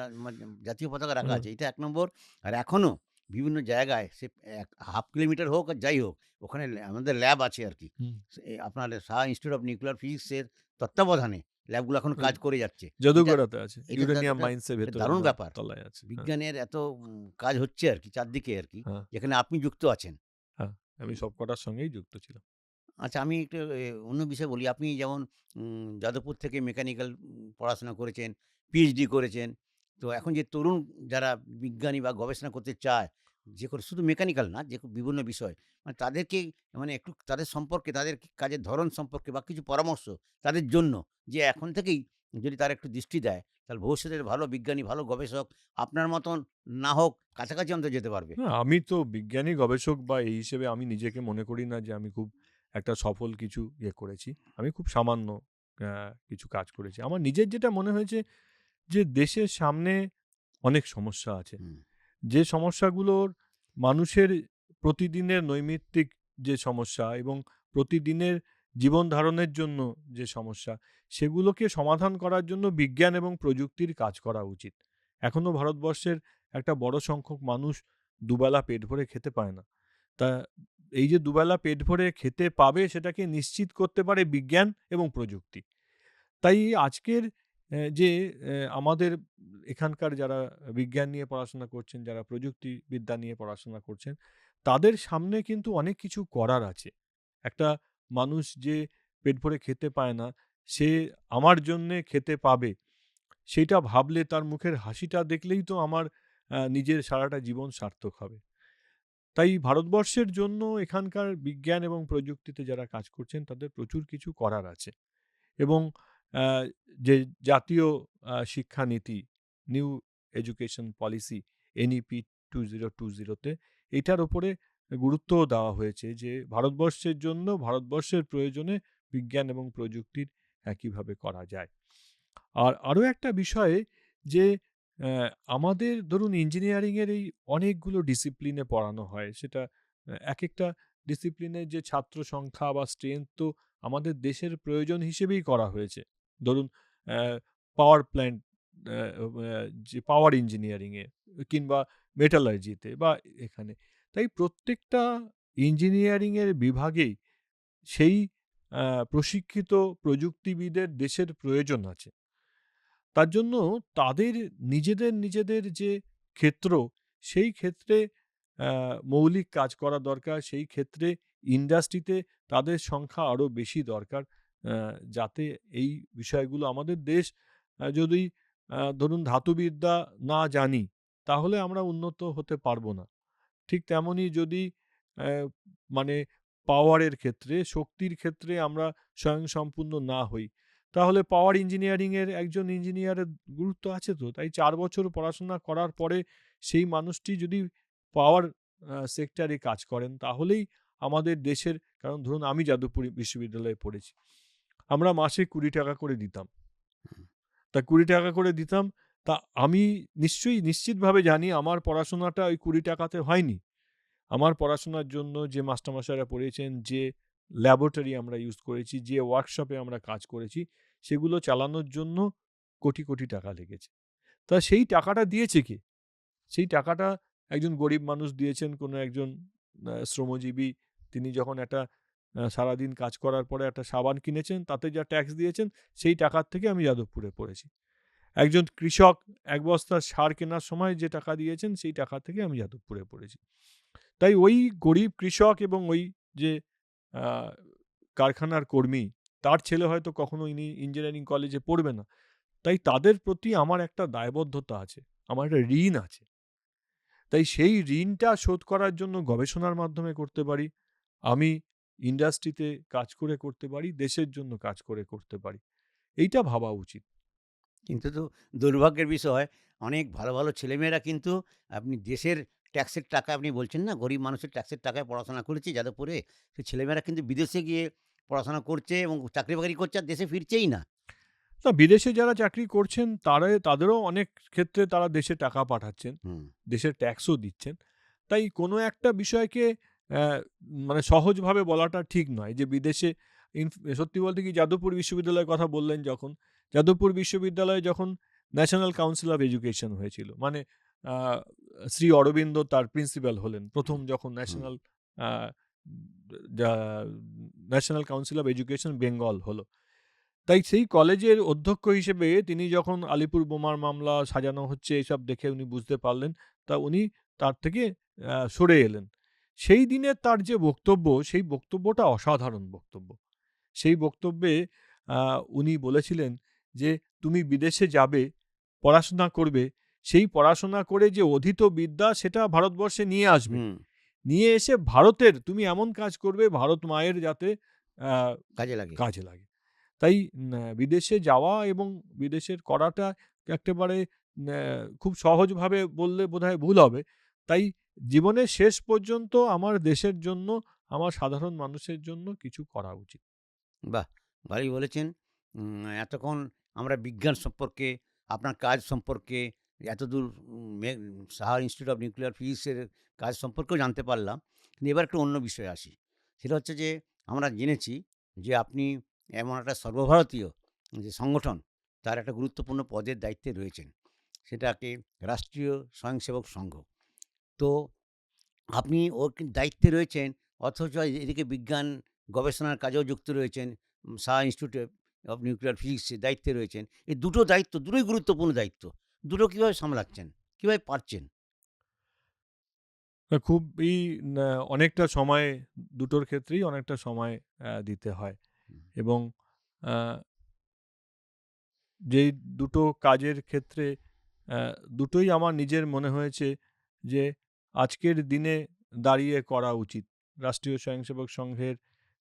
জাতীয় পতাকা রাখা হুম, আছে। এটা ১ নম্বর। আর এখনো বিভিন্ন জায়গায় সে ১/২ কিলোমিটার হোক আর যাই হোক, ওখানে আমাদের ল্যাব আছে আরকি। হুম। আপনার Shah institute of nuclear physics এর তত্ত্বাবধানে ল্যাবগুলো এখন ওই কাজ করে যাচ্ছে। এটা যদুগড়াতে আছে। এটা দা ইউরেনিয়াম এটা মাইন্সের এটা ভেতরে দারুণ ব্যাপার। তলায় আছে। হ্যাঁ, বিজ্ঞানের এত কাজ হচ্ছে আরকি চারদিকে আরকি, হ্যাঁ, যেখানে আপনি যুক্ত আছেন। হ্যাঁ। আমি সবকটার সঙ্গেই যুক্ত ছিলাম। আচ্ছা আমি একটু অন্য বিষয়ে বলি। আপনি যেমন যাদবপুর থেকে মেকানিক্যাল পড়াশোনা করেছেন, পিএইচডি করেছেন। তো এখন যে তরুণ যারা বিজ্ঞানী বা গবেষণা করতে চায়, যে কোনো শুধু মেকানিক্যাল না, বিভিন্ন বিষয়। মানে তাদেরকে মানে একটু তাদের সম্পর্কে, তাদের কাজের ধরন সম্পর্কে বা কিছু পরামর্শ তাদের জন্য যে এখন থেকেই যদি তারা একটু দৃষ্টি দেয়, তাহলে ভবিষ্যতের ভালো বিজ্ঞানী, ভালো গবেষক আপনার মতন না হোক, কাছাকাছি অন্তত যেতে পারবে। না, আমি তো বিজ্ঞানী গবেষক বা এই হিসেবে আমি নিজেকে মনে করি না যে আমি খুব একটা সফল কিছু করেছি। আমি খুব সামান্য কিছু কাজ করেছি। আমার নিজের যেটা মনে হয়েছে যে দেশের সামনে অনেক সমস্যা আছে। হুম, যে সমস্যাগুলোর মানুষের প্রতিদিনের নৈমিত্তিক যে সমস্যা এবং প্রতিদিনের জীবন ধারণের জন্য যে সমস্যা, সেগুলোকে সমাধান করার জন্য বিজ্ঞান এবং প্রযুক্তির কাজ করা উচিত। এখনো ভারতবর্ষের একটা বড় সংখ্যক মানুষ দুবেলা পেট ভরে খেতে পায় না। তা এই যে দুবেলা পেট ভরে খেতে পাবে সেটাকে নিশ্চিত করতে পারে বিজ্ঞান এবং প্রযুক্তি। তাই আজকের যে আমাদের এখানকার যারা বিজ্ঞান নিয়ে পড়াশোনা করছেন, যারা প্রযুক্তিবিদ্যা নিয়ে পড়াশোনা করছেন, তাদের সামনে কিন্তু অনেক কিছু করার আছে। একটা মানুষ যে পেট ভরে খেতে পায় না, সে আমার জন্যে খেতে পাবে, সেইটা ভাবলে তার মুখের হাসিটা দেখলেই তো আমার নিজের সারাটা জীবন সার্থক হবে। তাই ভারতবর্ষের জন্য এখানকার বিজ্ঞান এবং প্রযুক্তিতে যারা কাজ করছেন, তাদের প্রচুর কিছু করার আছে। এবং আ যে জাতীয় শিক্ষানীতি, নিউ এডুকেশন পলিসি NEP 2020-তে এটার ওপরে গুরুত্বও দেওয়া হয়েছে যে ভারতবর্ষের জন্য ভারতবর্ষের প্রয়োজনে বিজ্ঞান এবং প্রযুক্তির একইভাবে করা যায়। আর আরও একটা বিষয়ে যে আমাদের ধরুন ইঞ্জিনিয়ারিংয়ের এই অনেকগুলো ডিসিপ্লিনে পড়ানো হয়, সেটা এক একটা ডিসিপ্লিনের যে ছাত্র সংখ্যা বা স্ট্রেংথ তো আমাদের দেশের প্রয়োজন হিসেবেই করা হয়েছে। ধরুন পাওয়ার প্ল্যান্ট, যে পাওয়ার ইঞ্জিনিয়ারিংয়ে কিংবা মেটালার্জিতে বা এখানে, তাই প্রত্যেকটা ইঞ্জিনিয়ারিংয়ের বিভাগেই সেই প্রশিক্ষিত প্রযুক্তিবিদের দেশের প্রয়োজন আছে। তার জন্য তাদের নিজেদের যে ক্ষেত্র, সেই ক্ষেত্রে মৌলিক কাজ করা দরকার। সেই ক্ষেত্রে ইন্ডাস্ট্রিতে তাদের সংখ্যা আরও বেশি দরকার। যাতে এই বিষয়গুলো আমাদের দেশ যদি ধরুন ধাতুবিদ্যা না জানি, তাহলে আমরা উন্নত হতে পারব না। ঠিক তেমনই যদি মানে পাওয়ারের ক্ষেত্রে, শক্তির ক্ষেত্রে আমরা স্বয়ংসম্পূর্ণ না হই, তাহলে পাওয়ার ইঞ্জিনিয়ারিংয়ের একজন ইঞ্জিনিয়ারের গুরুত্ব আছে তো। তাই ৪ বছর পড়াশোনা করার পরে সেই মানুষটি যদি পাওয়ার সেক্টরে কাজ করেন, তাহলেই আমাদের দেশের, কারণ ধরুন আমি যাদবপুর বিশ্ববিদ্যালয়ে পড়েছি। আমরা মাসে ২০ টাকা করে দিতাম। তা ২০ টাকা করে দিতাম। তা আমি নিশ্চিতভাবে জানি আমার পড়াশোনাটা ওই ২০ টাকাতে হয়নি। আমার পড়াশোনার জন্য যে মাস্টারমশাইরা পড়িয়েছেন, যে ল্যাবরেটরি আমরা ইউজ করেছি, যে ওয়ার্কশপে আমরা কাজ করেছি, সেগুলো চালানোর জন্য কোটি কোটি টাকা লেগেছে। তা সেই টাকাটা দিয়েছে কে? সেই টাকাটা একজন গরিব মানুষ দিয়েছেন, কোনো একজন শ্রমজীবী। তিনি যখন একটা সারাদিন কাজ করার পরে একটা সাবান কিনেছেন, তাতে যা ট্যাক্স দিয়েছেন, সেই টাকার থেকে আমি যাদবপুরে পড়েছি। একজন কৃষক ১ বস্তা সার কেনার সময় যে টাকা দিয়েছেন, সেই টাকা থেকে আমি যাদবপুরে পড়েছি। তাই ওই গরিব কৃষক এবং ওই যে আ কারখানার কর্মী, তার ছেলে হয়তো কখনো ইঞ্জিনিয়ারিং কলেজে পড়বে না। তাই তাদের প্রতি আমার একটা দায়বদ্ধতা আছে। আমার একটা ঋণ আছে। তাই সেই ঋণটা শোধ করার জন্য গবেষণার মাধ্যমে করতে পারি। আমি ইন্ডাস্ট্রিতে কাজ করে করতে পারি, দেশের জন্য কাজ করে করতে পারি। এইটা ভাবা উচিত। কিন্তু তো দুর্ভাগ্যের বিষয়, অনেক ভালো, ভালো ছেলেমেয়েরা কিন্তু আপনি দেশের ট্যাক্সের টাকা আপনি বলছেন না, গরিব মানুষের ট্যাক্সের টাকায় পড়াশোনা করেছে যাদবপুরে। সেই ছেলেমেয়েরা কিন্তু বিদেশে গিয়ে পড়াশোনা করছে এবং চাকরি-বাকরি করছে আর দেশে ফিরছেই না। না, বিদেশে যারা চাকরি করছেন তাদেরও অনেক ক্ষেত্রে তারা দেশে টাকা পাঠাচ্ছেন। হুম, দেশের ট্যাক্সও দিচ্ছেন। তাই কোনো একটা বিষয়কে অ্যা মানে সহজভাবে বলাটা ঠিক নয় যে বিদেশে সত্যি বলতে কি, যাদবপুর বিশ্ববিদ্যালয়ের কথা বললেন যখন, যাদবপুর বিশ্ববিদ্যালয়ে যখন ন্যাশনাল কাউন্সিল অফ এডুকেশন হয়েছিল, মানে আ শ্রী অরবিন্দ তার প্রিন্সিপাল হলেন। ১ম যখন হুম, আ যা national council of education Bengal হলো। তাই সেই কলেজের অধ্যক্ষ হিসেবে তিনি যখন আলিপুর বোমার মামলা সাজানো হচ্ছে এসব দেখে উনি বুঝতে পারলেন, তা উনি তার থেকে সরে এলেন। সেই দিনের তার যে বক্তব্য, সেই বক্তব্যটা অসাধারণ বক্তব্য। সেই বক্তব্যে উনি বলেছিলেন যে, "তুমি বিদেশে যাবে, পড়াশোনা করবে, সেই পড়াশোনা করে যে অধীত বিদ্যা সেটা ভারতবর্ষে নিয়ে আসবে। হুম, নিয়ে এসে ভারতের তুমি এমন কাজ করবে ভারত মায়ের যাতে আ কাজে লাগে। কাজে লাগে।" তাই বিদেশে যাওয়া এবং বিদেশের করাটা একেবারে ন্যা খুব সহজভাবে বললে বোধহয় ভুল হবে। তাই জীবনের শেষ পর্যন্ত আমার দেশের জন্য, আমার সাধারণ মানুষের জন্য কিছু করা উচিত। বাহ! ভালোই বলেছেন। এতক্ষণ আমরা বিজ্ঞান সম্পর্কে, আপনার কাজ সম্পর্কে, এতদূর সাহা ইনস্টিটিউট অফ নিউক্লিয়ার ফিজিক্সের কাজ সম্পর্কেও জানতে পারলাম। কিন্তু এবার একটু অন্য বিষয়ে আসি। সেটা হচ্ছে যে আমরা জেনেছি যে আপনি এমন একটা সর্বভারতীয় যে সংগঠন, তার একটা গুরুত্বপূর্ণ পদের দায়িত্বে রয়েছেন। সেটাকে রাষ্ট্রীয় স্বয়ংসেবক সংঘ। তো আপনি ওর দায়িত্বে রয়েছেন, অথচ এদিকে বিজ্ঞান গবেষণার কাজেও যুক্ত রয়েছেন। সাহা ইনস্টিটিউট অফ নিউক্লিয়ার ফিজিক্সের দায়িত্বে রয়েছেন। এই দুটো দায়িত্ব, দুটোই গুরুত্বপূর্ণ দায়িত্ব। দুটো কিভাবে সামলাচ্ছেন? কিভাবে পারছেন? খুবই অনেকটা সময়, দুটোর ক্ষেত্রেই অনেকটা সময় দিতে হয় হুম, এবং আ যেই দুটো কাজের ক্ষেত্রে দুটোই আমার নিজের মনে হয়েছে যে আজকের দিনে দাঁড়িয়ে করা উচিত। রাষ্ট্রীয় স্বয়ংসেবক সংঘের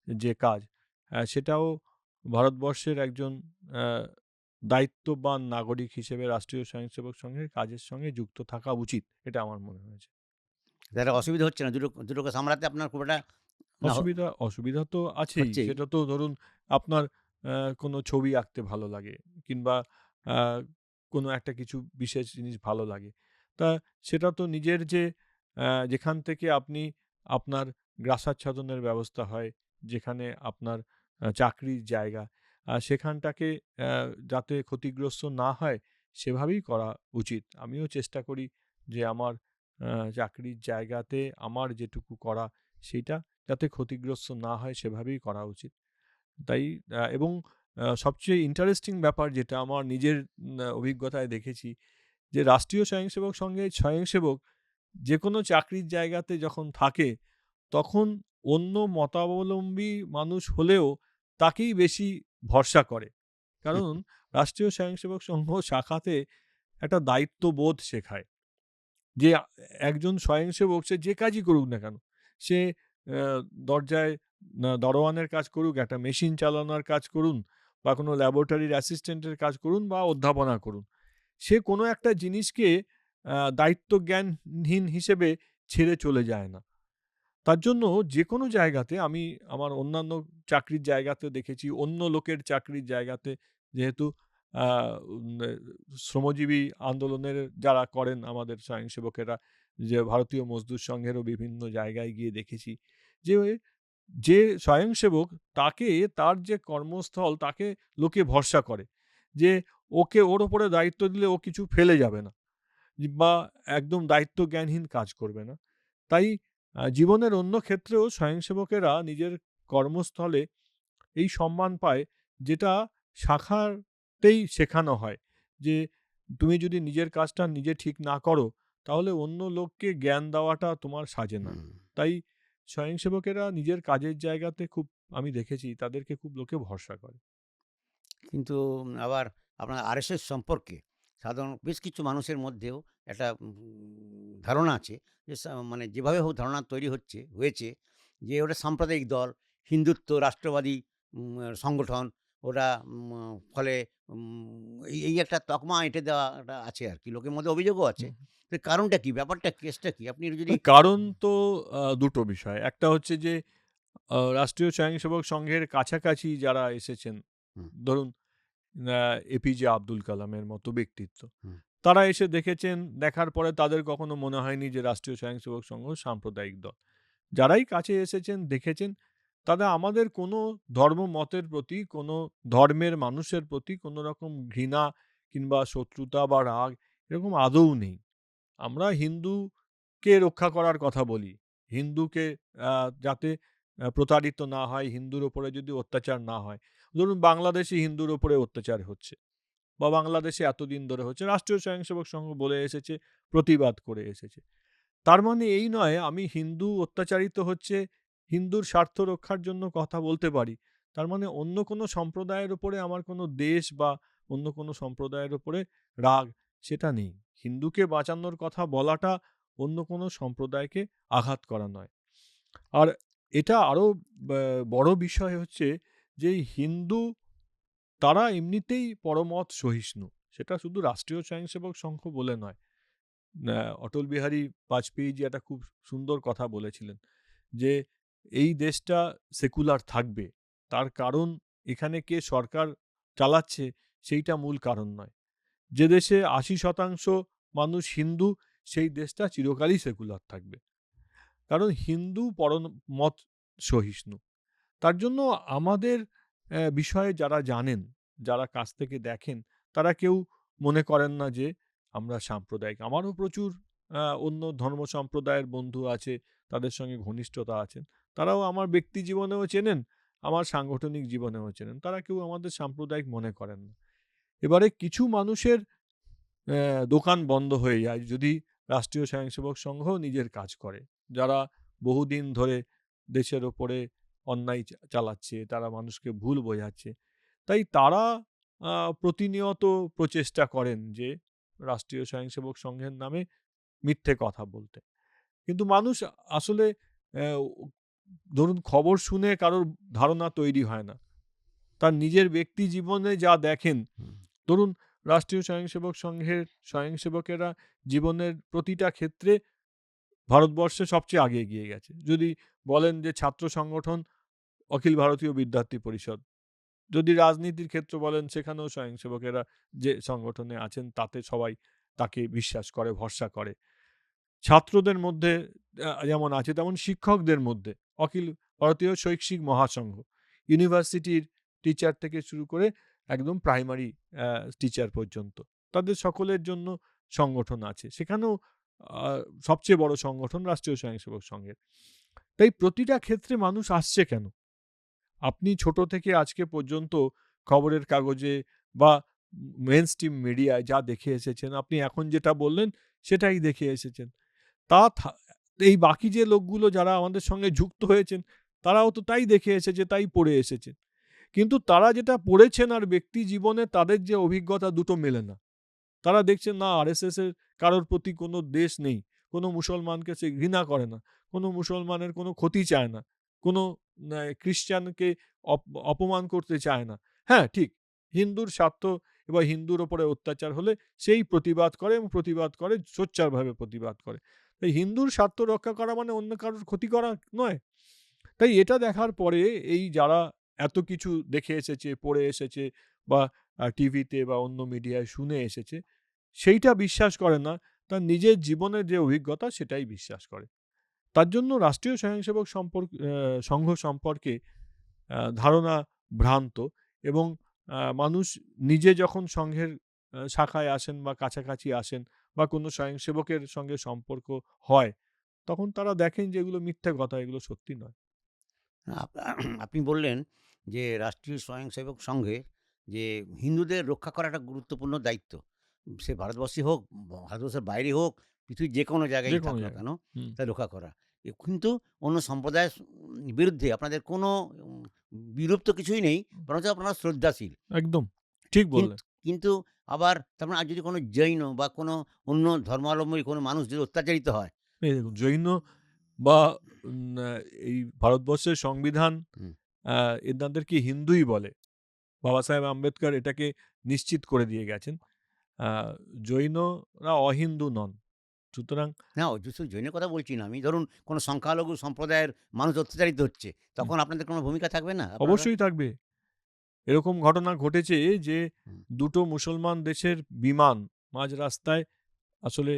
যে কাজ, সেটাও ভারতবর্ষের একজন আ দায়িত্ববান নাগরিক হিসেবে রাষ্ট্রীয় স্বয়ংসেবক সংঘের কাজের সঙ্গে যুক্ত থাকা উচিত, এটা আমার মনে হয়েছে। তাহলে অসুবিধা হচ্ছে না দুটোকে সামলাতে আপনার খুব একটা না অসুবিধা তো আছেই। হচ্ছেই। সেটা তো ধরুন আপনার কোনো ছবি আঁকতে ভালো লাগে কিংবা আ কোনো একটা কিছু বিশেষ জিনিস ভালো লাগে। তা সেটা তো নিজের যে যেখান থেকে আপনি আপনার গ্রাসাচ্ছাদনের ব্যবস্থা হয়, যেখানে আপনার চাকরির জায়গা, সেখানটাকে যাতে ক্ষতিগ্রস্ত না হয় সেভাবেই করা উচিত। আমিও চেষ্টা করি যে আমার চাকরির জায়গাতে আমার যেটুকু করা সেইটা যাতে ক্ষতিগ্রস্ত না হয় সেভাবেই করা উচিত। তাই এবং সবচেয়ে ইন্টারেস্টিং ব্যাপার যেটা আমার নিজের অভিজ্ঞতায় দেখেছি যে রাষ্ট্রীয় স্বয়ংসেবক সংঘের স্বয়ংসেবক যেকোনো চাকরির জায়গাতে যখন থাকে তখন অন্য মতাবলম্বী মানুষ হলেও তাকেই বেশি ভরসা করে। কারণ রাষ্ট্রীয় স্বয়ংসেবক সংঘ শাখাতে একটা দায়িত্ববোধ শেখায়। যে একজন স্বয়ংসেবক সে যে কাজই করুক না কেন, সে দরজায় দরোয়ানের কাজ করুক, একটা মেশিন চালানোর কাজ করুন বা কোনো ল্যাবরেটরির অ্যাসিস্ট্যান্টের কাজ করুন বা অধ্যাপনা করুন, সে কোনো একটা জিনিসকে দায়িত্ব জ্ঞানহীন হিসেবে ছেড়ে চলে যায় না। তার জন্য যেকোনো জায়গাতে আমি আমার অন্যান্য চাকরির জায়গাতে দেখেছি, অন্য লোকের চাকরির জায়গাতে যেহেতু আ উম এ শ্রমজীবী আন্দোলনের যারা করেন আমাদের স্বয়ংসেবকেরা, যে ভারতীয় মজদুর সংঘেরও বিভিন্ন জায়গায় গিয়ে দেখেছি যে, যে স্বয়ংসেবক তাকে তার যে কর্মস্থল তাকে লোকে ভরসা করে। যে ওর উপরে দায়িত্ব দিলে ও কিছু ফেলে যাবে না। বা একদম দায়িত্ব জ্ঞানহীন কাজ করবে না। তাই জীবনের অন্য ক্ষেত্রেও স্বয়ংসেবকেরা নিজের কর্মস্থলে এই সম্মান পায় যেটা শাখাতেই শেখানো হয়। যে তুমি যদি নিজের কাজটা নিজে ঠিক না করো তাহলে অন্য লোককে জ্ঞান দেওয়াটা তোমার সাজে না। হুম। তাই স্বয়ংসেবকেরা নিজের কাজের জায়গাতে খুব, আমি দেখেছি তাদেরকে খুব লোকে ভরসা করে। কিন্তু আবার আপনার আরএসএস সম্পর্কে সাধারণ বেশ কিছু মানুষের মধ্যেও একটা ধারণা আছে যে মানে যেভাবে হোক ধারণা তৈরি হয়েছে যে ওটা সাম্প্রদায়িক দল, হিন্দুত্ব, রাষ্ট্রবাদী সংগঠন। ওরা ফলে এই একটা তকমা এঁটে দেওয়াটা আছে আরকি। লোকের মধ্যে অভিযোগও আছে। হুম। তো কারণটা কি? ব্যাপারটা কেসটা কি? আপনি যদি কারণ তো দুটো বিষয়। একটা হচ্ছে যে রাষ্ট্রীয় স্বয়ংসেবক সংঘের কাছাকাছি যারা এসেছেন, হুম, ধরুন আ এপিজে আব্দুল কালামের মতো ব্যক্তিত্ব। হুম, তারা এসে দেখেছেন, দেখার পরে তাদের কখনো মনে হয়নি যে রাষ্ট্রীয় স্বয়ংসেবক সংঘ সাম্প্রদায়িক দল। যারাই কাছে এসেছেন, দেখেছেন, তারা আমাদের কোনো ধর্মমতের প্রতি, কোনো ধর্মের মানুষের প্রতি কোনো রকম ঘৃণা কিংবা শত্রুতা বা রাগ এরকম আদৌ নেই। আমরা হিন্দুকে রক্ষা করার কথা বলি। হিন্দুকে যাতে প্রতারিত না হয়, হিন্দুর উপরে যদি অত্যাচার না হয়। ধরুন বাংলাদেশে হিন্দুর উপরে অত্যাচার হচ্ছে বা বাংলাদেশে এতদিন ধরে হচ্ছে। রাষ্ট্রীয় স্বয়ংসেবক সংঘ বলে এসেছে, প্রতিবাদ করে এসেছে। তার মানে এই নয় আমি হিন্দু অত্যাচারিত হচ্ছে, হিন্দুর স্বার্থ রক্ষার জন্য কথা বলতে পারি। তার মানে অন্য কোনো সম্প্রদায়ের উপরে আমার কোনো দেশ বা অন্য কোনো সম্প্রদায়ের উপরে রাগ সেটা নেই। হিন্দুকে বাঁচানোর কথা বলাটা অন্য কোনো সম্প্রদায়কে আঘাত করা নয়। আর এটা আরো বড় বিষয় হচ্ছে যে হিন্দু তারা এমনিতেই পরমত সহিষ্ণু। সেটা শুধু রাষ্ট্রীয় স্বয়ংসেবক সংঘ বলে নয়। অটল বিহারী বাজপেয়ীজি একটা খুব সুন্দর কথা বলেছিলেন যে, "এই দেশটা সেকুলার থাকবে। তার কারণ এখানে কে সরকার চালাচ্ছে সেইটা মূল কারণ নয়। যে দেশে ৮০% মানুষ হিন্দু সেই দেশটা চিরকালই সেকুলার থাকবে।" কারণ হিন্দু পরমত সহিষ্ণু। তার জন্য আমাদের বিষয়ে যারা জানেন, যারা কাছ থেকে দেখেন, তারা কেউ মনে করেন না যে আমরা সাম্প্রদায়িক। আমারও প্রচুর অন্য ধর্ম সম্প্রদায়ের বন্ধু আছে, তাদের সঙ্গে ঘনিষ্ঠতা আছেন। তারাও আমার ব্যক্তি জীবনেও চেনেন, আমার সাংগঠনিক জীবনেও চেনেন। তারা কেউ আমাদের সাম্প্রদায়িক মনে করেন না। এবারে কিছু মানুষের দোকান বন্ধ হয়ে যায় যদি রাষ্ট্রীয় স্বয়ংসেবক সংঘ নিজের কাজ করে। যারা বহুদিন ধরে দেশের ওপরে অন্যায় চালাচ্ছে, তারা মানুষকে ভুল বোঝাচ্ছে। তাই তারা আ প্রতিনিয়ত প্রচেষ্টা করেন যে রাষ্ট্রীয় স্বয়ংসেবক সংঘের নামে মিথ্যে কথা বলতে। কিন্তু মানুষ আসলে অ্যা ধরুন খবর শুনে কারোর ধারণা তৈরি হয় না। তার নিজের ব্যক্তি জীবনে যা দেখেন হুম। ধরুন রাষ্ট্রীয় স্বয়ংসেবক সংঘের স্বয়ংসেবকেরা জীবনের প্রতিটা ক্ষেত্রে ভারতবর্ষে সবচেয়ে আগে এগিয়ে গেছে। যদি বলেন যে ছাত্র সংগঠন, অখিল ভারতীয় বিদ্যার্থী পরিষদ। যদি রাজনীতির ক্ষেত্র বলেন, সেখানেও স্বয়ংসেবকেরা যে সংগঠনে আছেন তাতে সবাই তাকে বিশ্বাস করে, ভরসা করে। ছাত্রদের মধ্যে যেমন আছে, তেমন শিক্ষকদের মধ্যে অখিল ভারতীয় শৈক্ষিক মহাসংঘ, ইউনিভার্সিটির টিচার থেকে শুরু করে একদম প্রাইমারি টিচার পর্যন্ত, তাদের সকলের জন্য সংগঠন আছে। সেখানেও সবচেয়ে বড় সংগঠন রাষ্ট্রীয় স্বয়ংসেবক সংঘের। তাই প্রতিটা ক্ষেত্রে মানুষ আসছে কেন? আপনি ছোট থেকে আজকে পর্যন্ত খবরের কাগজে বা মেইনস্ট্রিম মিডিয়ায় যা দেখে এসেছেন, আপনি এখন যেটা বললেন সেটাই দেখে এসেছেন। এই বাকি যে লোকগুলো যারা আমাদের সঙ্গে যুক্ত হয়েছেন, তারাও তো তাই দেখে এসেছে, তাই পড়ে এসেছে। কিন্তু তারা যেটা পড়েছেন আর ব্যক্তি জীবনে তাদের যে অভিজ্ঞতা, দুটো মেলে না। তারা দেখছেন না, আরএসএস এর কারোর প্রতি কোনো দ্বেষ নেই, কোনো মুসলমানকে সে ঘৃণা করে না, কোনো মুসলমানের কোনো ক্ষতি চায় না, কোনো খ্রিস্টানকে অপমান করতে চায় না। হ্যাঁ, ঠিক, হিন্দুর স্বার্থ বা হিন্দুর ওপরে অত্যাচার হলে সেই প্রতিবাদ করে, এবং প্রতিবাদ করে, সোচ্চারভাবে প্রতিবাদ করে। তাই হিন্দুর স্বার্থ রক্ষা করা মানে অন্য কারোর ক্ষতি করা নয়। তাই এটা দেখার পরে এই যারা এত কিছু দেখে এসেছে, পড়ে এসেছে, বা টিভিতে বা অন্য মিডিয়ায় শুনে এসেছে, সেইটা বিশ্বাস করে না, তার নিজের জীবনের যে অভিজ্ঞতা সেটাই বিশ্বাস করে। তার জন্য রাষ্ট্রীয় স্বয়ংসেবক সংঘ সম্পর্কে ধারণা ভ্রান্ত, এবং মানুষ নিজে যখন সংঘের শাখায় আসেন বা কাছাকাছি আসেন বা কোনো স্বয়ংসেবকের সঙ্গে সম্পর্ক হয়, তখন তারা দেখেন যে এগুলো মিথ্যা কথা, এগুলো সত্যি নয়। আপনি বললেন যে রাষ্ট্রীয় স্বয়ংসেবক সংঘে যে হিন্দুদের রক্ষা করা একটা গুরুত্বপূর্ণ দায়িত্ব। সে ভারতবর্ষে হোক, ভারতবর্ষের বাইরে হোক, পৃথিবীর যেকোনো জায়গায় থাক যেকোনো না জায়গায়। কেন, হুম। তা রক্ষা করা। কিন্তু অন্য সম্প্রদায়ের বিরুদ্ধে আপনাদের কোনো বিরূপ তো কিছুই নেই, বরঞ্চ আপনারা শ্রদ্ধাশীল। একদম ঠিক বললেন। কিন্তু আবার তার মানে আর যদি কোনো জৈন বা কোনো অন্য ধর্মাবলম্বী কোনো মানুষ যদি অত্যাচারিত হয়। এই দেখুন, জৈন বা উম, আহ, এই ভারতবর্ষের সংবিধান হুম, এনাদেরকে হিন্দুই বলে। বাবা সাহেব আম্বেদকর এটাকে নিশ্চিত করে দিয়ে গেছেন। জৈনরা অহিন্দু নন। সুতরাং না, শুধু জৈনের কথা বলছি না আমি। ধরুন কোনো সংখ্যালঘু সম্প্রদায়ের মানুষ অত্যাচারিত হচ্ছে, হুম, তখন আপনাদের কোনো ভূমিকা থাকবে না? আপনারা অবশ্যই থাকবে। এরকম ঘটনা ঘটেছে যে হুম, দুটো মুসলমান দেশের বিমান মাঝ রাস্তায়, আসলে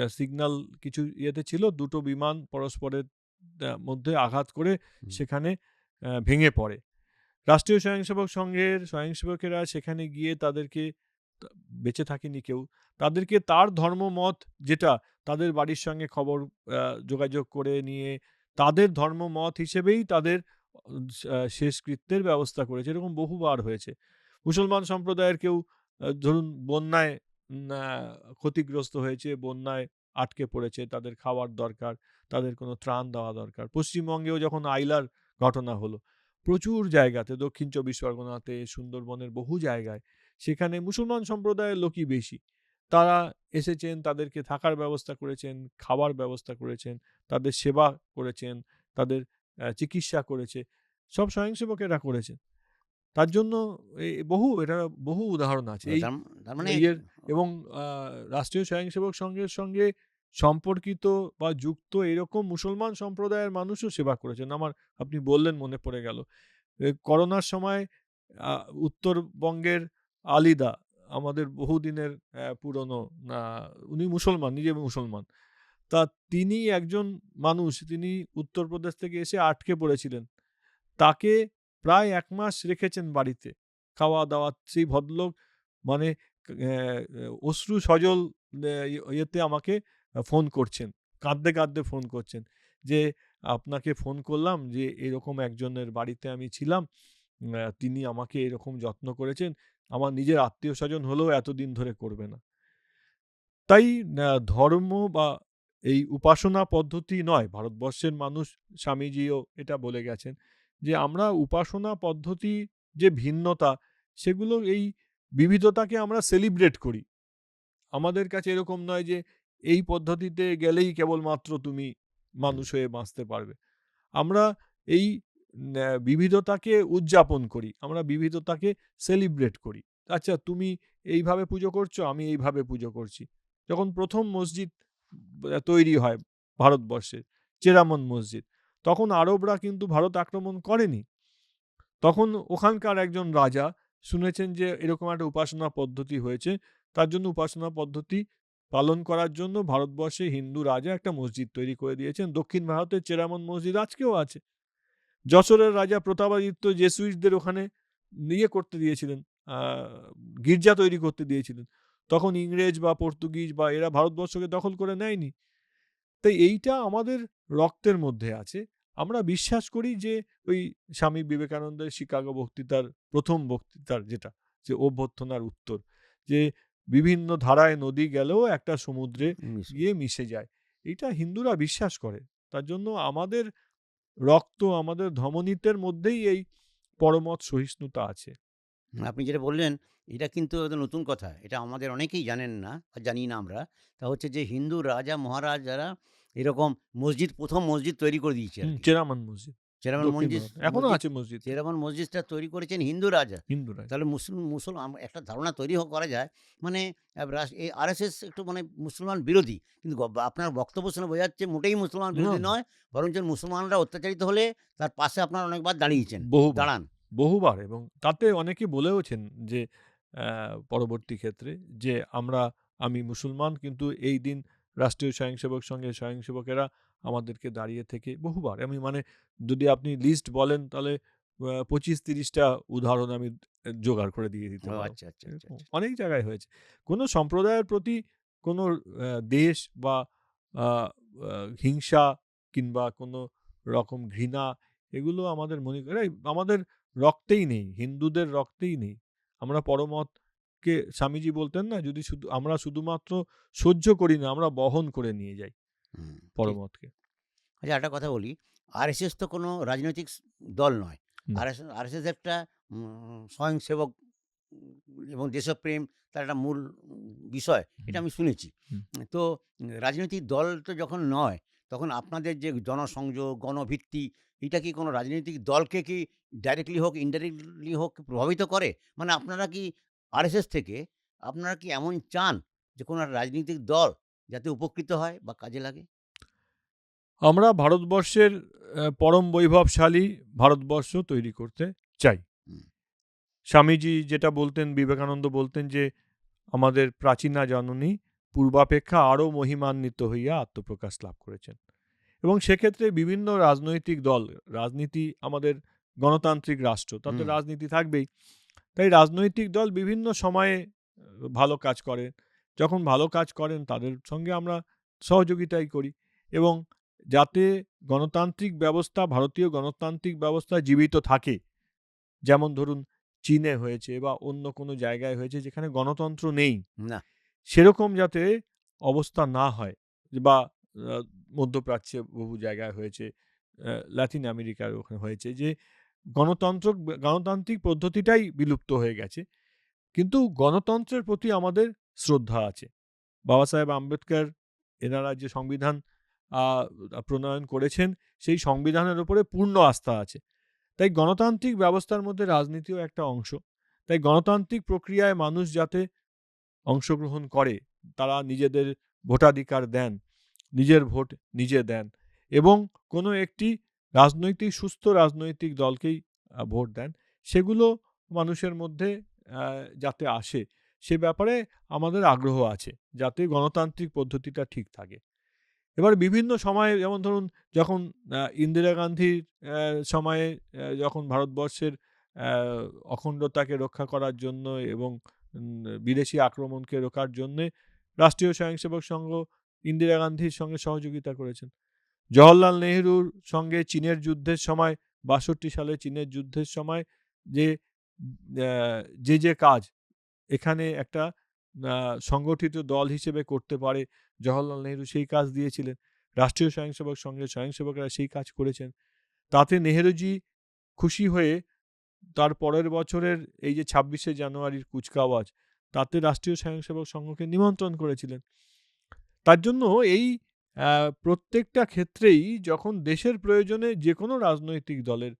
সিগন্যাল কিছু ইয়েতে ছিল, দুটো বিমান পরস্পরের মধ্যে আঘাত করে হুম। সেখানে ভেঙে পড়ে। রাষ্ট্রীয় স্বয়ংসেবক সংঘের স্বয়ংসেবকেরা সেখানে গিয়ে তাদেরকে, বেঁচে থাকেনি কেউ, তাদেরকে তার ধর্মমত যেটা, তাদের বাড়ির সঙ্গে খবর যোগাযোগ করে নিয়ে তাদের ধর্মমত হিসেবেই তাদের শেষকৃত্যের ব্যবস্থা করেছে। এরকম বহুবার হয়েছে। মুসলমান সম্প্রদায়ের কেউ ধরুন বন্যায় ক্ষতিগ্রস্ত হয়েছে, বন্যায় আটকে পড়েছে, তাদের খাওয়ার দরকার, তাদের কোনো ত্রাণ দেওয়া দরকার। পশ্চিমবঙ্গেও যখন আইলার ঘটনা হলো, প্রচুর জায়গাতে, দক্ষিণ চব্বিশ পরগনাতে, সুন্দরবনের বহু জায়গায়, সেখানে মুসলমান সম্প্রদায়ের লোকই বেশি। তারা এসেছেন, তাদেরকে থাকার ব্যবস্থা করেছেন, খাওয়ার ব্যবস্থা করেছেন, তাদের সেবা করেছেন, তাদের চিকিৎসা করেছে, সব স্বয়ংসেবকেরা করেছেন। তার জন্য এটা বহু উদাহরণ আছে এই তার তার মানে ইয়ের। এবং রাষ্ট্রীয় স্বয়ংসেবক সংঘের সঙ্গে সম্পর্কিত বা যুক্ত এরকম মুসলমান সম্প্রদায়ের মানুষও সেবা করেছেন। আপনি বললেন, মনে পড়ে গেল। করোনার সময় আ উত্তরবঙ্গের আলিদা, আমাদের বহুদিনের পুরনো, আ উনি মুসলমান, নিজে মুসলমান। তা তিনি একজন মানুষ, তিনি উত্তরপ্রদেশ থেকে এসে আটকে পড়েছিলেন। তাকে প্রায় ১ মাস রেখেছেন বাড়িতে। খাওয়া-দাওয়া, সেই ভদ্রলোক মানে অশ্রু সজল ইয়েতে আমাকে ফোন করছেন। কাঁদতে, কাঁদতে ফোন করছেন যে, "আপনাকে ফোন করলাম যে এরকম একজনের বাড়িতে আমি ছিলাম। তিনি আমাকে এরকম যত্ন করেছেন। আমার নিজের আত্মীয়স্বজন হলেও এতদিন ধরে করবে না।" তাই ধর্ম বা এই উপাসনা পদ্ধতি নয়, ভারতবর্ষের মানুষ, স্বামীজিও এটা বলে গেছেন যে আমরা উপাসনা পদ্ধতি যে ভিন্নতা, সেগুলো এই বিবিধতাকে আমরা সেলিব্রেট করি। আমাদের কাছে এরকম নয় যে এই পদ্ধতিতে গেলেই কেবলমাত্র তুমি হুম, মানুষ হয়ে বাঁচতে পারবে। আমরা এই বিবিধতাকে উদযাপন করি, আমরা বিবিধতাকে সেলিব্রেট করি। আচ্ছা তুমি এইভাবে পুজো করছো, আমি এইভাবে পুজো করছি। যখন প্রথম মসজিদ তৈরি হয় ভারতবর্ষে, চেরামন মসজিদ, তখন আরবরা কিন্তু ভারত আক্রমণ করেনি। তখন ওখানকার একজন রাজা শুনেছেন যে এরকম একটা উপাসনা পদ্ধতি হয়েছে, তার জন্য উপাসনা পদ্ধতি পালন করার জন্য ভারতবর্ষে হিন্দু রাজা একটা মসজিদ তৈরি করে দিয়েছেন। দক্ষিণ ভারতের চেরামন মসজিদ আজকেও আছে। যশোরের রাজা প্রতাপাদিত্য জেসুইটদের ওখানে নিয়ে করতে দিয়েছিলেন, গির্জা তৈরি করতে দিয়েছিলেন। তখন ইংরেজ বা পর্তুগিজ বা এরা ভারতবর্ষকে দখল করে নেয়নি। তাই এইটা আমাদের রক্তের মধ্যে আছে। আমরা বিশ্বাস করি যে ওই স্বামী বিবেকানন্দের শিকাগো বক্তৃতার প্রথম বক্তৃতার যেটা, যে অভ্যর্থনার উত্তর, যে বিভিন্ন ধারায় নদী গেলেও একটা সমুদ্রে গিয়ে মিশে যায়। এটা হিন্দুরা বিশ্বাস করে। তার জন্য আমাদের রক্ত, আমাদের ধমনীতের মধ্যেই এই পরমত সহিষ্ণুতা আছে। আপনি যেটা বললেন, এটা কিন্তু একটা নতুন কথা। এটা আমাদের অনেকেই জানেন না বা জানি না আমরা। তা হচ্ছে যে হিন্দু রাজা মহারাজারা এরকম মসজিদ ১ম মসজিদ তৈরি করে দিয়েছে আরকি। চেরামান মসজিদ চেরামান দক্ষিণ মঞ্জিস ভারতে এখনো মসজিদ আছে মসজিদটা। চেরামান মসজিদটা তৈরি করেছেন হিন্দু রাজা। হিন্দুরা। তাহলে একটা ধারণা তৈরি করা যায় মানে এই আরএসএস একটু মানে মুসলমান বিরোধী। কিন্তু আপনার বক্তব্য শুনে বোঝা যাচ্ছে মোটেই মুসলমান না, বিরোধী না। নয়। বরঞ্চ মুসলমানরা অত্যাচারিত হলে তার পাশে আপনারা অনেকবার দাঁড়িয়েছেন, বহুবার, দাঁড়ান। বহুবার, এবং তাতে অনেকে বলেওছেন যে পরবর্তী ক্ষেত্রে যে আমি মুসলমান, কিন্তু এই দিন রাষ্ট্রীয় স্বয়ংসেবক সংঘের স্বয়ংসেবকেরা আমাদেরকে দাঁড়িয়ে থেকে বহুবার, আমি মানে যদি আপনি লিস্ট বলেন তাহলে ২৫-৩০ টা উদাহরণ আমি জোগাড় করে দিয়ে দিতে ও পারব। আচ্ছা, আচ্ছা, আচ্ছা, এরকম আচ্ছা। অনেক জায়গায় হয়েছে। কোনো সম্প্রদায়ের প্রতি কোনো দেশ বা আ আ হিংসা কিংবা কোনো রকম ঘৃণা, এগুলো আমাদের মনে করে আমাদের রক্তেই নেই, হিন্দুদের রক্তেই নেই। আমরা পরমতকে স্বামীজি বলতেন না, যদি আমরা শুধুমাত্র সহ্য করি না, আমরা বহন করে নিয়ে যাই হুম, ঠিক। পরমতকে। আচ্ছা একটা কথা বলি, আরএসএস তো কোনো রাজনৈতিক দল নয়। না। আরএসএস একটা স্বয়ংসেবক এবং দেশপ্রেম তার একটা মূল বিষয়। হুম, এটা আমি শুনেছি। হুম। তো রাজনৈতিক দল তো যখন নয়, তখন আপনাদের যে জনসংযোগ, গণভিত্তি, এটা কি কোনো রাজনৈতিক দলকে কি ডাইরেক্টলি হোক, ইনডাইরেক্টলি হোক প্রভাবিত করে? মানে আপনারা কি আরএসএস থেকে আপনারা কি এমন চান যে কোনো একটা রাজনৈতিক দল যাতে উপকৃত হয় বা কাজে লাগে? আমরা ভারতবর্ষের পরম বৈভবশালী ভারতবর্ষ তৈরি করতে চাই। হুম, স্বামীজি যেটা বলতেন, বিবেকানন্দ বলতেন যে, আমাদের প্রাচীনা জননী পূর্বাপেক্ষা আরও মহিমান্বিত হইয়া আত্মপ্রকাশ লাভ করেছেন। এবং সেক্ষেত্রে বিভিন্ন রাজনৈতিক দল, রাজনীতি আমাদের গণতান্ত্রিক রাষ্ট্র, তাতে হুম, রাজনীতি থাকবেই। তাই রাজনৈতিক দল বিভিন্ন সময়ে ভালো কাজ করে। যখন ভালো কাজ করেন তাদের সঙ্গে আমরা সহযোগিতাই করি, এবং যাতে গণতান্ত্রিক ব্যবস্থা, ভারতীয় গণতান্ত্রিক ব্যবস্থা জীবিত থাকে, যেমন ধরুন চীনে হয়েছে বা অন্য কোনো জায়গায় হয়েছে যেখানে গণতন্ত্র নেই, না, সেরকম যাতে অবস্থা না হয়, বা আ মধ্যপ্রাচ্যে বহু জায়গায় হয়েছে, লাতিন আমেরিকার ওখানে হয়েছে যে গণতান্ত্রিক পদ্ধতিটাই বিলুপ্ত হয়ে গেছে। কিন্তু গণতন্ত্রের প্রতি আমাদের শ্রদ্ধা আছে। বাবাসাহেব আম্বেদকর এনারা যে সংবিধান আ প্রণয়ন করেছেন, সেই সংবিধানের উপরে পূর্ণ আস্থা আছে। তাই গণতান্ত্রিক ব্যবস্থার মধ্যে রাজনীতিও একটা অংশ। তাই গণতান্ত্রিক প্রক্রিয়ায় মানুষ যাতে অংশগ্রহণ করে, তারা নিজেদের ভোটাধিকার দেন, নিজের ভোট নিজে দেন, এবং কোনো একটি সুস্থ রাজনৈতিক দলকেই ভোট দেন, সেগুলো মানুষের মধ্যে যাতে আসে, সে ব্যাপারে আমাদের আগ্রহ আছে, যাতে গণতান্ত্রিক পদ্ধতিটা ঠিক থাকে। এবার বিভিন্ন সময়ে, যেমন ধরুন যখন ইন্দিরা গান্ধীর সময়ে, যখন ভারতবর্ষের অখণ্ডতাকে রক্ষা করার জন্য এবং বিদেশি আক্রমণকে রোখার জন্যে রাষ্ট্রীয় স্বয়ংসেবক সংঘ ইন্দিরা গান্ধীর সঙ্গে সহযোগিতা করেছেন। জওহরলাল নেহরুর সঙ্গে চীনের যুদ্ধের সময়, ৬২ সালে চীনের যুদ্ধের সময় যে যে কাজ এখানে একটা সংগঠিত দল হিসেবে করতে পারে, জওহরলাল নেহরু সেই কাজ দিয়েছিলেন। রাষ্ট্রীয় স্বয়ংসেবক সংঘের স্বয়ংসেবকরা সেই কাজ করেছেন। তাতে নেহরুজি খুশি হয়ে তার পরের বছরের এই যে ২৬শে জানুয়ারির কুচকাওয়াজ, তাতে রাষ্ট্রীয় স্বয়ংসেবক সংঘকে নিমন্ত্রণ করেছিলেন। তার জন্য এই প্রত্যেকটা ক্ষেত্রেই যখন দেশের প্রয়োজনে যেকোনো রাজনৈতিক দলের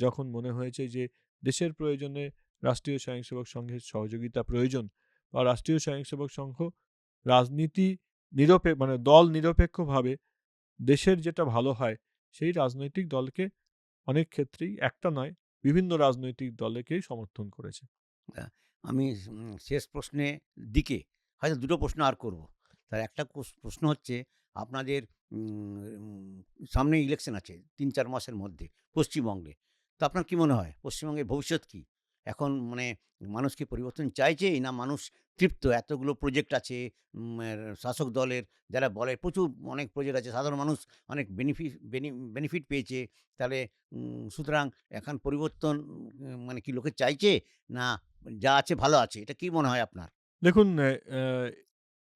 যখন মনে হয়েছে যে দেশের প্রয়োজনে রাষ্ট্রীয় স্বয়ংসেবক সংঘের সহযোগিতা প্রয়োজন, বা রাষ্ট্রীয় স্বয়ংসেবক সংঘ রাজনীতি মানে দল নিরপেক্ষভাবে দেশের যেটা ভালো হয় সেই রাজনৈতিক দলকে অনেক ক্ষেত্রেই, একটা নয়, বিভিন্ন রাজনৈতিক দলকেই সমর্থন করেছে। আমি শেষ প্রশ্নের দিকে হয়তো দুটো প্রশ্ন আর করব। তার একটা প্রশ্ন হচ্ছে আপনাদের সামনে ইলেকশন আছে ৩-৪ মাসের মধ্যে পশ্চিমবঙ্গে। তো আপনার কি মনে হয় পশ্চিমবঙ্গের ভবিষ্যৎ কী? এখন মানে মানুষ কি পরিবর্তন চাইছে, না মানুষ তৃপ্ত? এতগুলো প্রজেক্ট আছে শাসক দলের, যারা বলে প্রচুর অনেক প্রজেক্ট আছে, সাধারণ মানুষ অনেক বেনিফিট পেয়েছে। তাহলে সুতরাং এখন পরিবর্তন মানে কি লোকে চাইছে, না যা আছে ভালো আছে? এটা কি মনে হয় আপনার? দেখুন,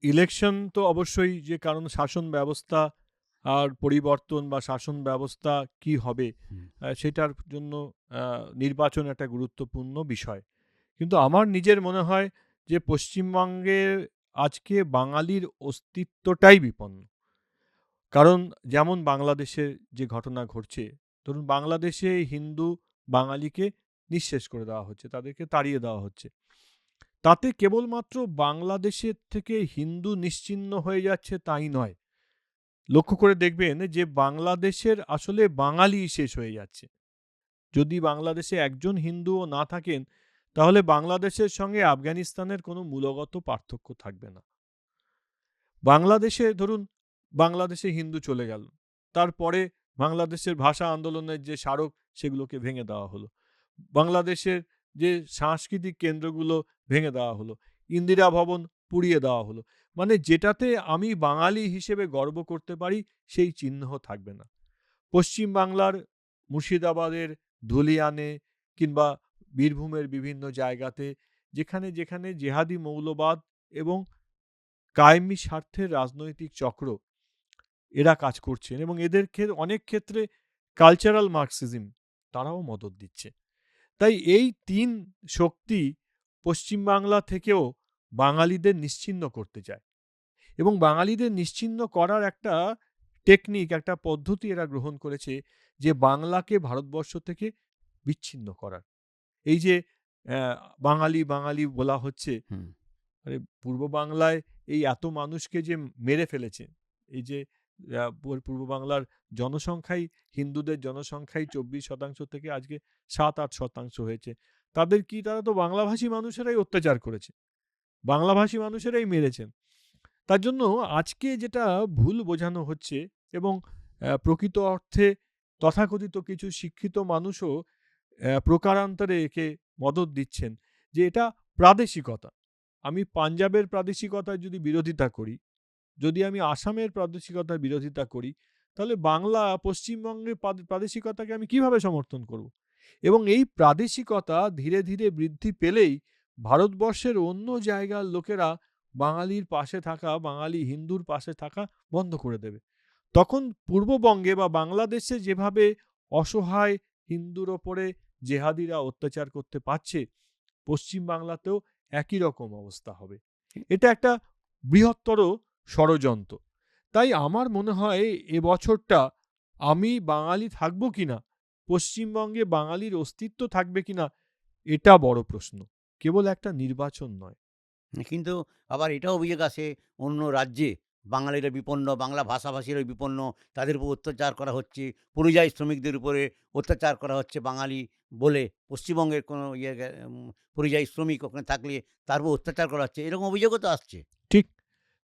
ইলেকশন তো অবশ্যই, যে কারণ শাসন ব্যবস্থা আর পরিবর্তন বা শাসন ব্যবস্থা কি হবে, হুম, সেটার জন্য নির্বাচন একটা গুরুত্বপূর্ণ বিষয়। কিন্তু আমার নিজের মনে হয় যে পশ্চিমবঙ্গে আজকে বাঙালির অস্তিত্বটাই বিপন্ন। কারণ যেমন বাংলাদেশে যে ঘটনা ঘটছে, ধরুন বাংলাদেশে হিন্দু বাঙালিকে নিঃশেষ করে দেওয়া হচ্ছে, তাদেরকে তাড়িয়ে দেওয়া হচ্ছে। তাতে কেবলমাত্র বাংলাদেশের থেকে হিন্দু নিশ্চিহ্ন হয়ে যাচ্ছে তাই নয়। লক্ষ্য করে দেখবেন যে বাংলাদেশের আসলে বাঙালি শেষ হয়ে যাচ্ছে। যদি বাংলাদেশে একজন হিন্দুও না থাকেন, তাহলে বাংলাদেশের সঙ্গে আফগানিস্তানের কোনো মূলগত পার্থক্য থাকবে না। বাংলাদেশে ধরুন, বাংলাদেশে হিন্দু চলে গেল, তারপরে বাংলাদেশের ভাষা আন্দোলনের যে স্মারক, সেগুলোকে ভেঙে দেওয়া হলো। বাংলাদেশের যে সাংস্কৃতিক কেন্দ্রগুলো ভেঙে দেওয়া হলো। ইন্দিরা ভবন পুড়িয়ে দেওয়া হলো। মানে যেটাতে আমি বাঙালি হিসেবে গর্ব করতে পারি, সেই চিহ্ন থাকবে না। পশ্চিম বাংলার মুর্শিদাবাদের ধুলিয়ানে কিংবা বীরভূমের বিভিন্ন জায়গাতে যেখানে যেখানে জেহাদি মৌলবাদ এবং কায়েমি স্বার্থের রাজনৈতিক চক্র এরা কাজ করছেন, এবং এদেরকে অনেক ক্ষেত্রে কালচারাল মার্কসিজম তারাও মদত দিচ্ছে। তাই এই ৩ শক্তি পশ্চিমবাংলা থেকেও বাঙালিদের নিশ্চিহ্ন করতে চায়, এবং বাঙালিদের নিশ্চিহ্ন করার একটা টেকনিক, একটা পদ্ধতি এরা গ্রহণ করেছে, যে বাংলাকে ভারতবর্ষ থেকে বিচ্ছিন্ন করার। এই যে বাঙালি, বাঙালি বলা হচ্ছে, হুম। আরে পূর্ব বাংলায় এই এত মানুষকে যে মেরে ফেলেছে, এই যে পূর্ব বাংলার জনসংখ্যাই, হিন্দুদের জনসংখ্যাই 24% থেকে আজকে 7-8% হয়েছে। তারা তো বাংলাভাষী মানুষেরাই অত্যাচার করেছে, বাংলাভাষী মানুষেরাই মেরেছেন। তার জন্য আজকে যেটা ভুল বোঝানো হচ্ছে, এবং প্রকৃত অর্থে তথাকথিত কিছু শিক্ষিত মানুষও প্রকারান্তরে একে মদত দিচ্ছেন, যে এটা প্রাদেশিকতা। আমি পাঞ্জাবের প্রাদেশিকতার যদি বিরোধিতা করি, যদি আমি আসামের প্রাদেশিকতার বিরোধিতা করি, তাহলে বাংলা পশ্চিমবঙ্গের প্রাদেশিকতাকে আমি কিভাবে সমর্থন করব? এবং এই প্রাদেশিকতা ধীরে ধীরে বৃদ্ধি পেলেই ভারতবর্ষের অন্য জায়গার লোকেরা বাঙালির পাশে থাকা, বাঙালি হিন্দুর পাশে থাকা বন্ধ করে দেবে। তখন পূর্ববঙ্গে বা বাংলাদেশে যেভাবে অসহায় হিন্দুর ওপরে জেহাদিরা অত্যাচার করতে পারছে, পশ্চিম বাংলাতেও একই রকম অবস্থা হবে। এটা একটা বৃহত্তর ষড়যন্ত্র। তাই আমার মনে হয় এবছরটা আমি বাঙালি থাকবো কিনা, পশ্চিমবঙ্গে বাঙালির অস্তিত্ব থাকবে কিনা, এটা বড় প্রশ্ন, কেবল একটা নির্বাচন নয়। কিন্তু আবার এটাও অভিযোগ আসে অন্য রাজ্যে বাঙালিরা বিপন্ন, বাংলা ভাষাভাষীরা বিপন্ন, তাদের উপর অত্যাচার করা হচ্ছে, পরিযায়ী শ্রমিকদের উপরে অত্যাচার করা হচ্ছে বাঙালি বলে। পশ্চিমবঙ্গের কোনো পরিযায়ী শ্রমিক ওখানে থাকলে তার উপর অত্যাচার করা হচ্ছে, এরকম অভিযোগও তো আসছে। ঠিক,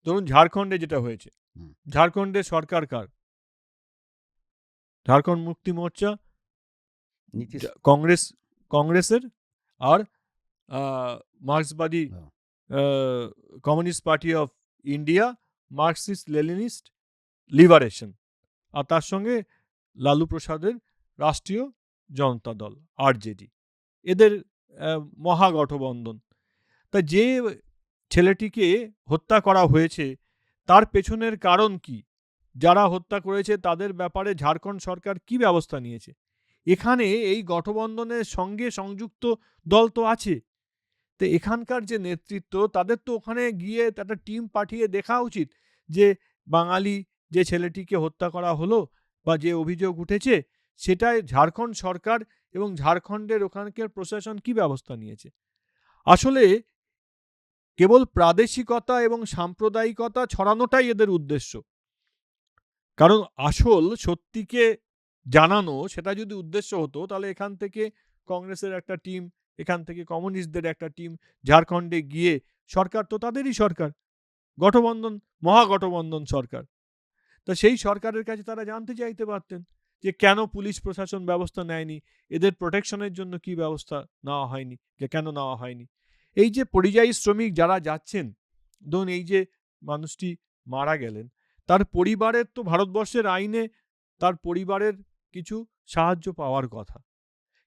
ধরুন ঝাড়খণ্ডে যেটা হয়েছে, হুম, ঝাড়খণ্ডের সরকার কার? ঝাড়খণ্ড মুক্তি মোর্চা, নীতিশ কংগ্রেস, কংগ্রেসের, আর মার্ক্সবাদী হ্যাঁ, communist party of India, Marxist Leninist liberation, আর তার সঙ্গে লালু প্রসাদের রাষ্ট্রীয় জনতা দল আরজেডি, এদের মহাগঠবন্ধন। তা যে ছেলেটিকে হত্যা করা হয়েছে, তার পেছনের কারণ কি? যারা হত্যা করেছে তাদের ব্যাপারে ঝাড়খণ্ড সরকার কি ব্যবস্থা নিয়েছে? এখানে এই গঠবন্ধনের সঙ্গে সংযুক্ত দল তো আছে। তো এখানকার যে নেতৃত্ব, তাদের তো ওখানে গিয়ে একটা টিম পাঠিয়ে দেখা উচিত, যে বাঙালি যে ছেলেটিকে হত্যা করা হলো বা যে অভিযোগ উঠেছে, সেটায় ঝাড়খণ্ড সরকার এবং ঝাড়খণ্ডের ওখানকার প্রশাসন কি ব্যবস্থা নিয়েছে। আসলে কেবল প্রাদেশিকতা এবং সাম্প্রদায়িকতা ছড়ানোটাই এদের উদ্দেশ্য। কারণ আসল সত্যিকে জানানো সেটা যদি উদ্দেশ্য হতো, তাহলে এখান থেকে কংগ্রেসের একটা টিম, এখান থেকে কমিউনিস্টদের একটা টিম ঝাড়খণ্ডে গিয়ে, সরকার তো তাদেরই সরকার, গঠবন্ধন, মহাগঠবন্ধন সরকার, তা সেই সরকারের কাছে তারা জানতে চাইতে পারতেন যে কেন পুলিশ প্রশাসন ব্যবস্থা নেয়নি, এদের প্রোটেকশনের জন্য কি ব্যবস্থা নেওয়া হয়নি, কেন নেওয়া হয়নি। এই যে পরিযায়ী শ্রমিক যারা যাচ্ছেন, ধরুন এই যে মানুষটি মারা গেলেন, তার পরিবারের তো ভারতবর্ষের আইনে তার পরিবারের কিছু সাহায্য পাওয়ার কথা,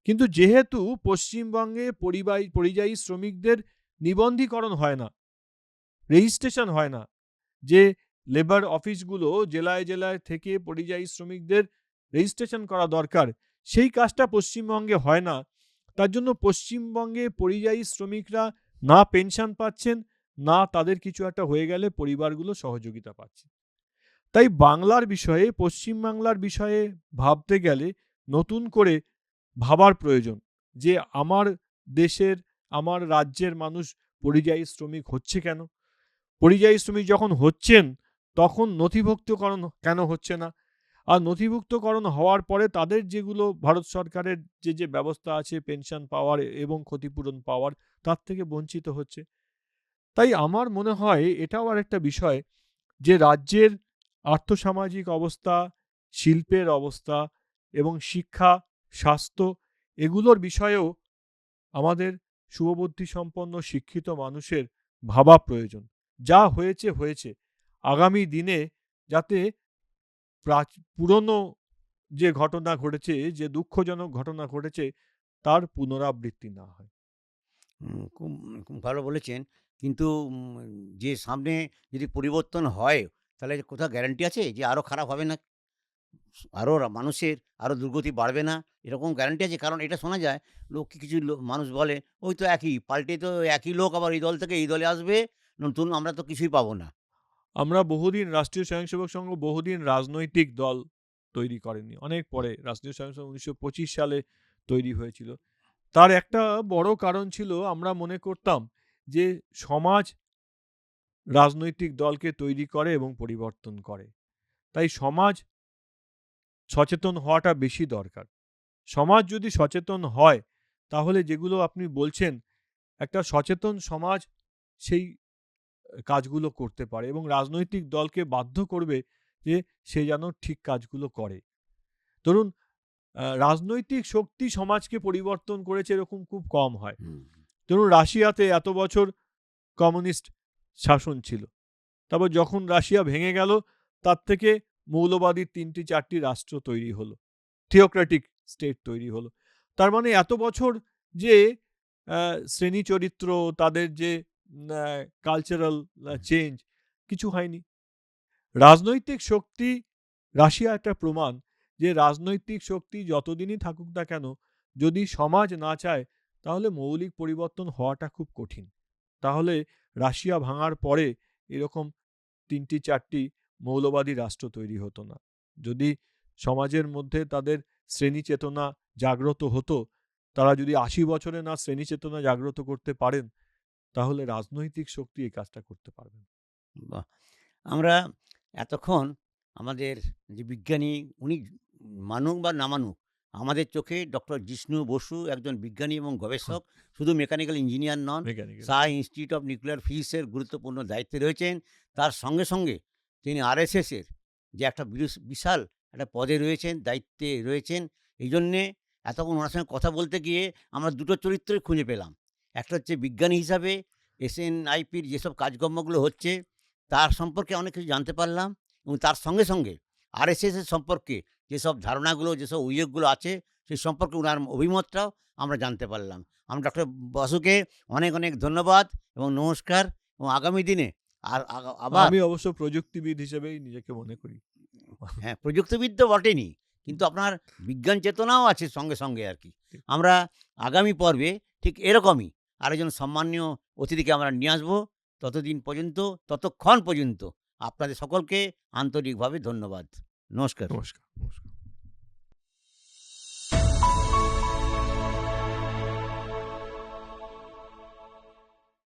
কিন্তু যেহেতু পশ্চিমবঙ্গে পরিযায়ী শ্রমিকদের নিবন্ধীকরণ হয় না, রেজিস্ট্রেশন হয় না, যে লেবার অফিসগুলো জেলায় জেলায় থেকে পরিযায়ী শ্রমিকদের রেজিস্ট্রেশন করা দরকার, সেই কাজটা পশ্চিমবঙ্গে হয় না। তার জন্য পশ্চিমবঙ্গে পরিযায়ী শ্রমিকরা না পেনশন পাচ্ছেন, না তাদের কিছু একটা হয়ে গেলে পরিবারগুলো সহযোগিতা পাচ্ছে। তাই বাংলার বিষয়ে, পশ্চিমবাংলার বিষয়ে ভাবতে গেলে নতুন করে ভাবার প্রয়োজন যে আমার দেশের, আমার রাজ্যের মানুষ পরিযায়ী শ্রমিক হচ্ছে কেন, পরিযায়ী শ্রমিক যখন হচ্ছেন তখন নথিভুক্তকরণ কেন হচ্ছে না, আর নথিভুক্তকরণ হওয়ার পরে তাদের যেগুলো ভারত সরকারের যে ব্যবস্থা আছে পেনশন পাওয়ার এবং ক্ষতিপূরণ পাওয়ার, তার থেকে বঞ্চিত হচ্ছে। তাই আমার মনে হয় এটাও আর একটা বিষয় যে রাজ্যের আর্থসামাজিক অবস্থা, শিল্পের অবস্থা এবং শিক্ষা, স্বাস্থ্য, এগুলোর বিষয়েও আমাদের শুভবুদ্ধি সম্পন্ন শিক্ষিত মানুষের ভাবা প্রয়োজন। যা হয়েছে হয়েছে, আগামী দিনে যাতে পুরনো যে ঘটনা ঘটেছে, যে দুঃখজনক ঘটনা ঘটেছে, তার পুনরাবৃত্তি না হয়। খুব খুব ভালো বলেছেন। কিন্তু যে সামনে যদি পরিবর্তন হয়, তাহলে কোথাও গ্যারান্টি আছে যে আরো খারাপ হবে না? আরো মানুষের আরো দুর্গতি বাড়বে না? এরকম গ্যারান্টি আছে? কারণ এটা শোনা যায়, কিছু মানুষ বলে, "ওই তো একই, পাল্টে তো একই লোক আবার এই দল থেকে এই দলে আসবে, নতুন আমরা তো কিছুই পাবো না।" আমরা বহুদিন, রাষ্ট্রীয় স্বয়ংসেবক সংঘ বহুদিন রাজনৈতিক দল তৈরি করেনি। অনেক পরে রাষ্ট্রীয় স্বয়ংসেবক ১৯২৫ সালে তৈরি হয়েছিল। তার একটা বড় কারণ ছিল, আমরা মনে করতাম যে সমাজ রাজনৈতিক দলকে তৈরি করে এবং পরিবর্তন করে। তাই সমাজ সচেতন হওয়াটা বেশি দরকার। সমাজ যদি সচেতন হয়, তাহলে যেগুলো আপনি বলছেন, একটা সচেতন সমাজ সেই কাজগুলো করতে পারে এবং রাজনৈতিক দলকে বাধ্য করবে যে সে যেন ঠিক কাজগুলো করে। ধরুন রাজনৈতিক শক্তি সমাজকে পরিবর্তন করেছে এরকম খুব কম হয়। হুম, ধরুন রাশিয়াতে এত বছর কমিউনিস্ট শাসন ছিল। তারপর যখন রাশিয়া ভেঙে গেল, তার থেকে মৌলবাদী ৩-৪টি রাষ্ট্র তৈরি হলো। থিওক্রেটিক স্টেট তৈরি হলো। তার মানে এত বছর যে শ্রেণী চরিত্র, তাদের যে কালচারাল চেঞ্জ, কিছু হয়নি। রাজনৈতিক শক্তি, রাশিয়া একটা প্রমাণ যে রাজনৈতিক শক্তি যতদিনই থাকুক না কেন, যদি সমাজ না চায়, তাহলে মৌলিক পরিবর্তন হওয়াটা খুব কঠিন। তাহলে রাশিয়া ভাঙার পরে এরকম ৩-৪টি মৌলবাদী রাষ্ট্র তৈরি হতো না। যদি সমাজের মধ্যে তাদের শ্রেণী চেতনা জাগ্রত হতো, তারা যদি ৮০ বছরে না শ্রেণী চেতনা জাগ্রত করতে পারেন, তাহলে রাজনৈতিক শক্তি এই কাজটা করতে পারবে না। বাহ! আমরা এতক্ষণ আমাদের যে বিজ্ঞানী, উনি মানুক বা না মানুক, আমাদের চোখে ডক্টর জিষ্ণু বসু একজন বিজ্ঞানী এবং গবেষক, শুধু mechanical engineer non, mechanical. Shah institute of nuclear ফিজিক্সের গুরুত্বপূর্ণ দায়িত্বে রয়েছেন। তার সঙ্গে সঙ্গে তিনি আরএসএসের যে একটা বিশাল একটা পদে রয়েছেন, দায়িত্বে রয়েছেন। এইজন্যে এতক্ষণ ওনার সঙ্গে কথা বলতে গিয়ে আমরা দুটো চরিত্রই খুঁজে পেলাম। একটা হচ্ছে বিজ্ঞানী হিসাবে এসএনআইপির যেসব কাজকর্মগুলো হচ্ছে, তার সম্পর্কে অনেক কিছু জানতে পারলাম, এবং তার সঙ্গে সঙ্গে আরএসএসের সম্পর্কে যেসব ধারণাগুলো, যেসব অভিযোগগুলো আছে, সেই সম্পর্কে উনার অভিমতটাও আমরা জানতে পারলাম। আমি ডক্টর বসুকে অনেক অনেক ধন্যবাদ এবং নমস্কার, এবং আগামী দিনে আর আবার আমি অবশ্য প্রযুক্তিবিদ হিসেবেই নিজেকে মনে করি। হ্যাঁ, প্রযুক্তিবিদ তো বটেনই, কিন্তু আপনার বিজ্ঞান চেতনাও আছে সঙ্গে সঙ্গে আর কি। আমরা আগামী পর্বে ঠিক এরকমই আরেকজন সম্মানীয় অতিথিকে আমরা নিয়ে আসবো। ততক্ষণ পর্যন্ত আপনাদের সকলকে আন্তরিকভাবে ধন্যবাদ। নমস্কার। নমস্কার, নমস্কার।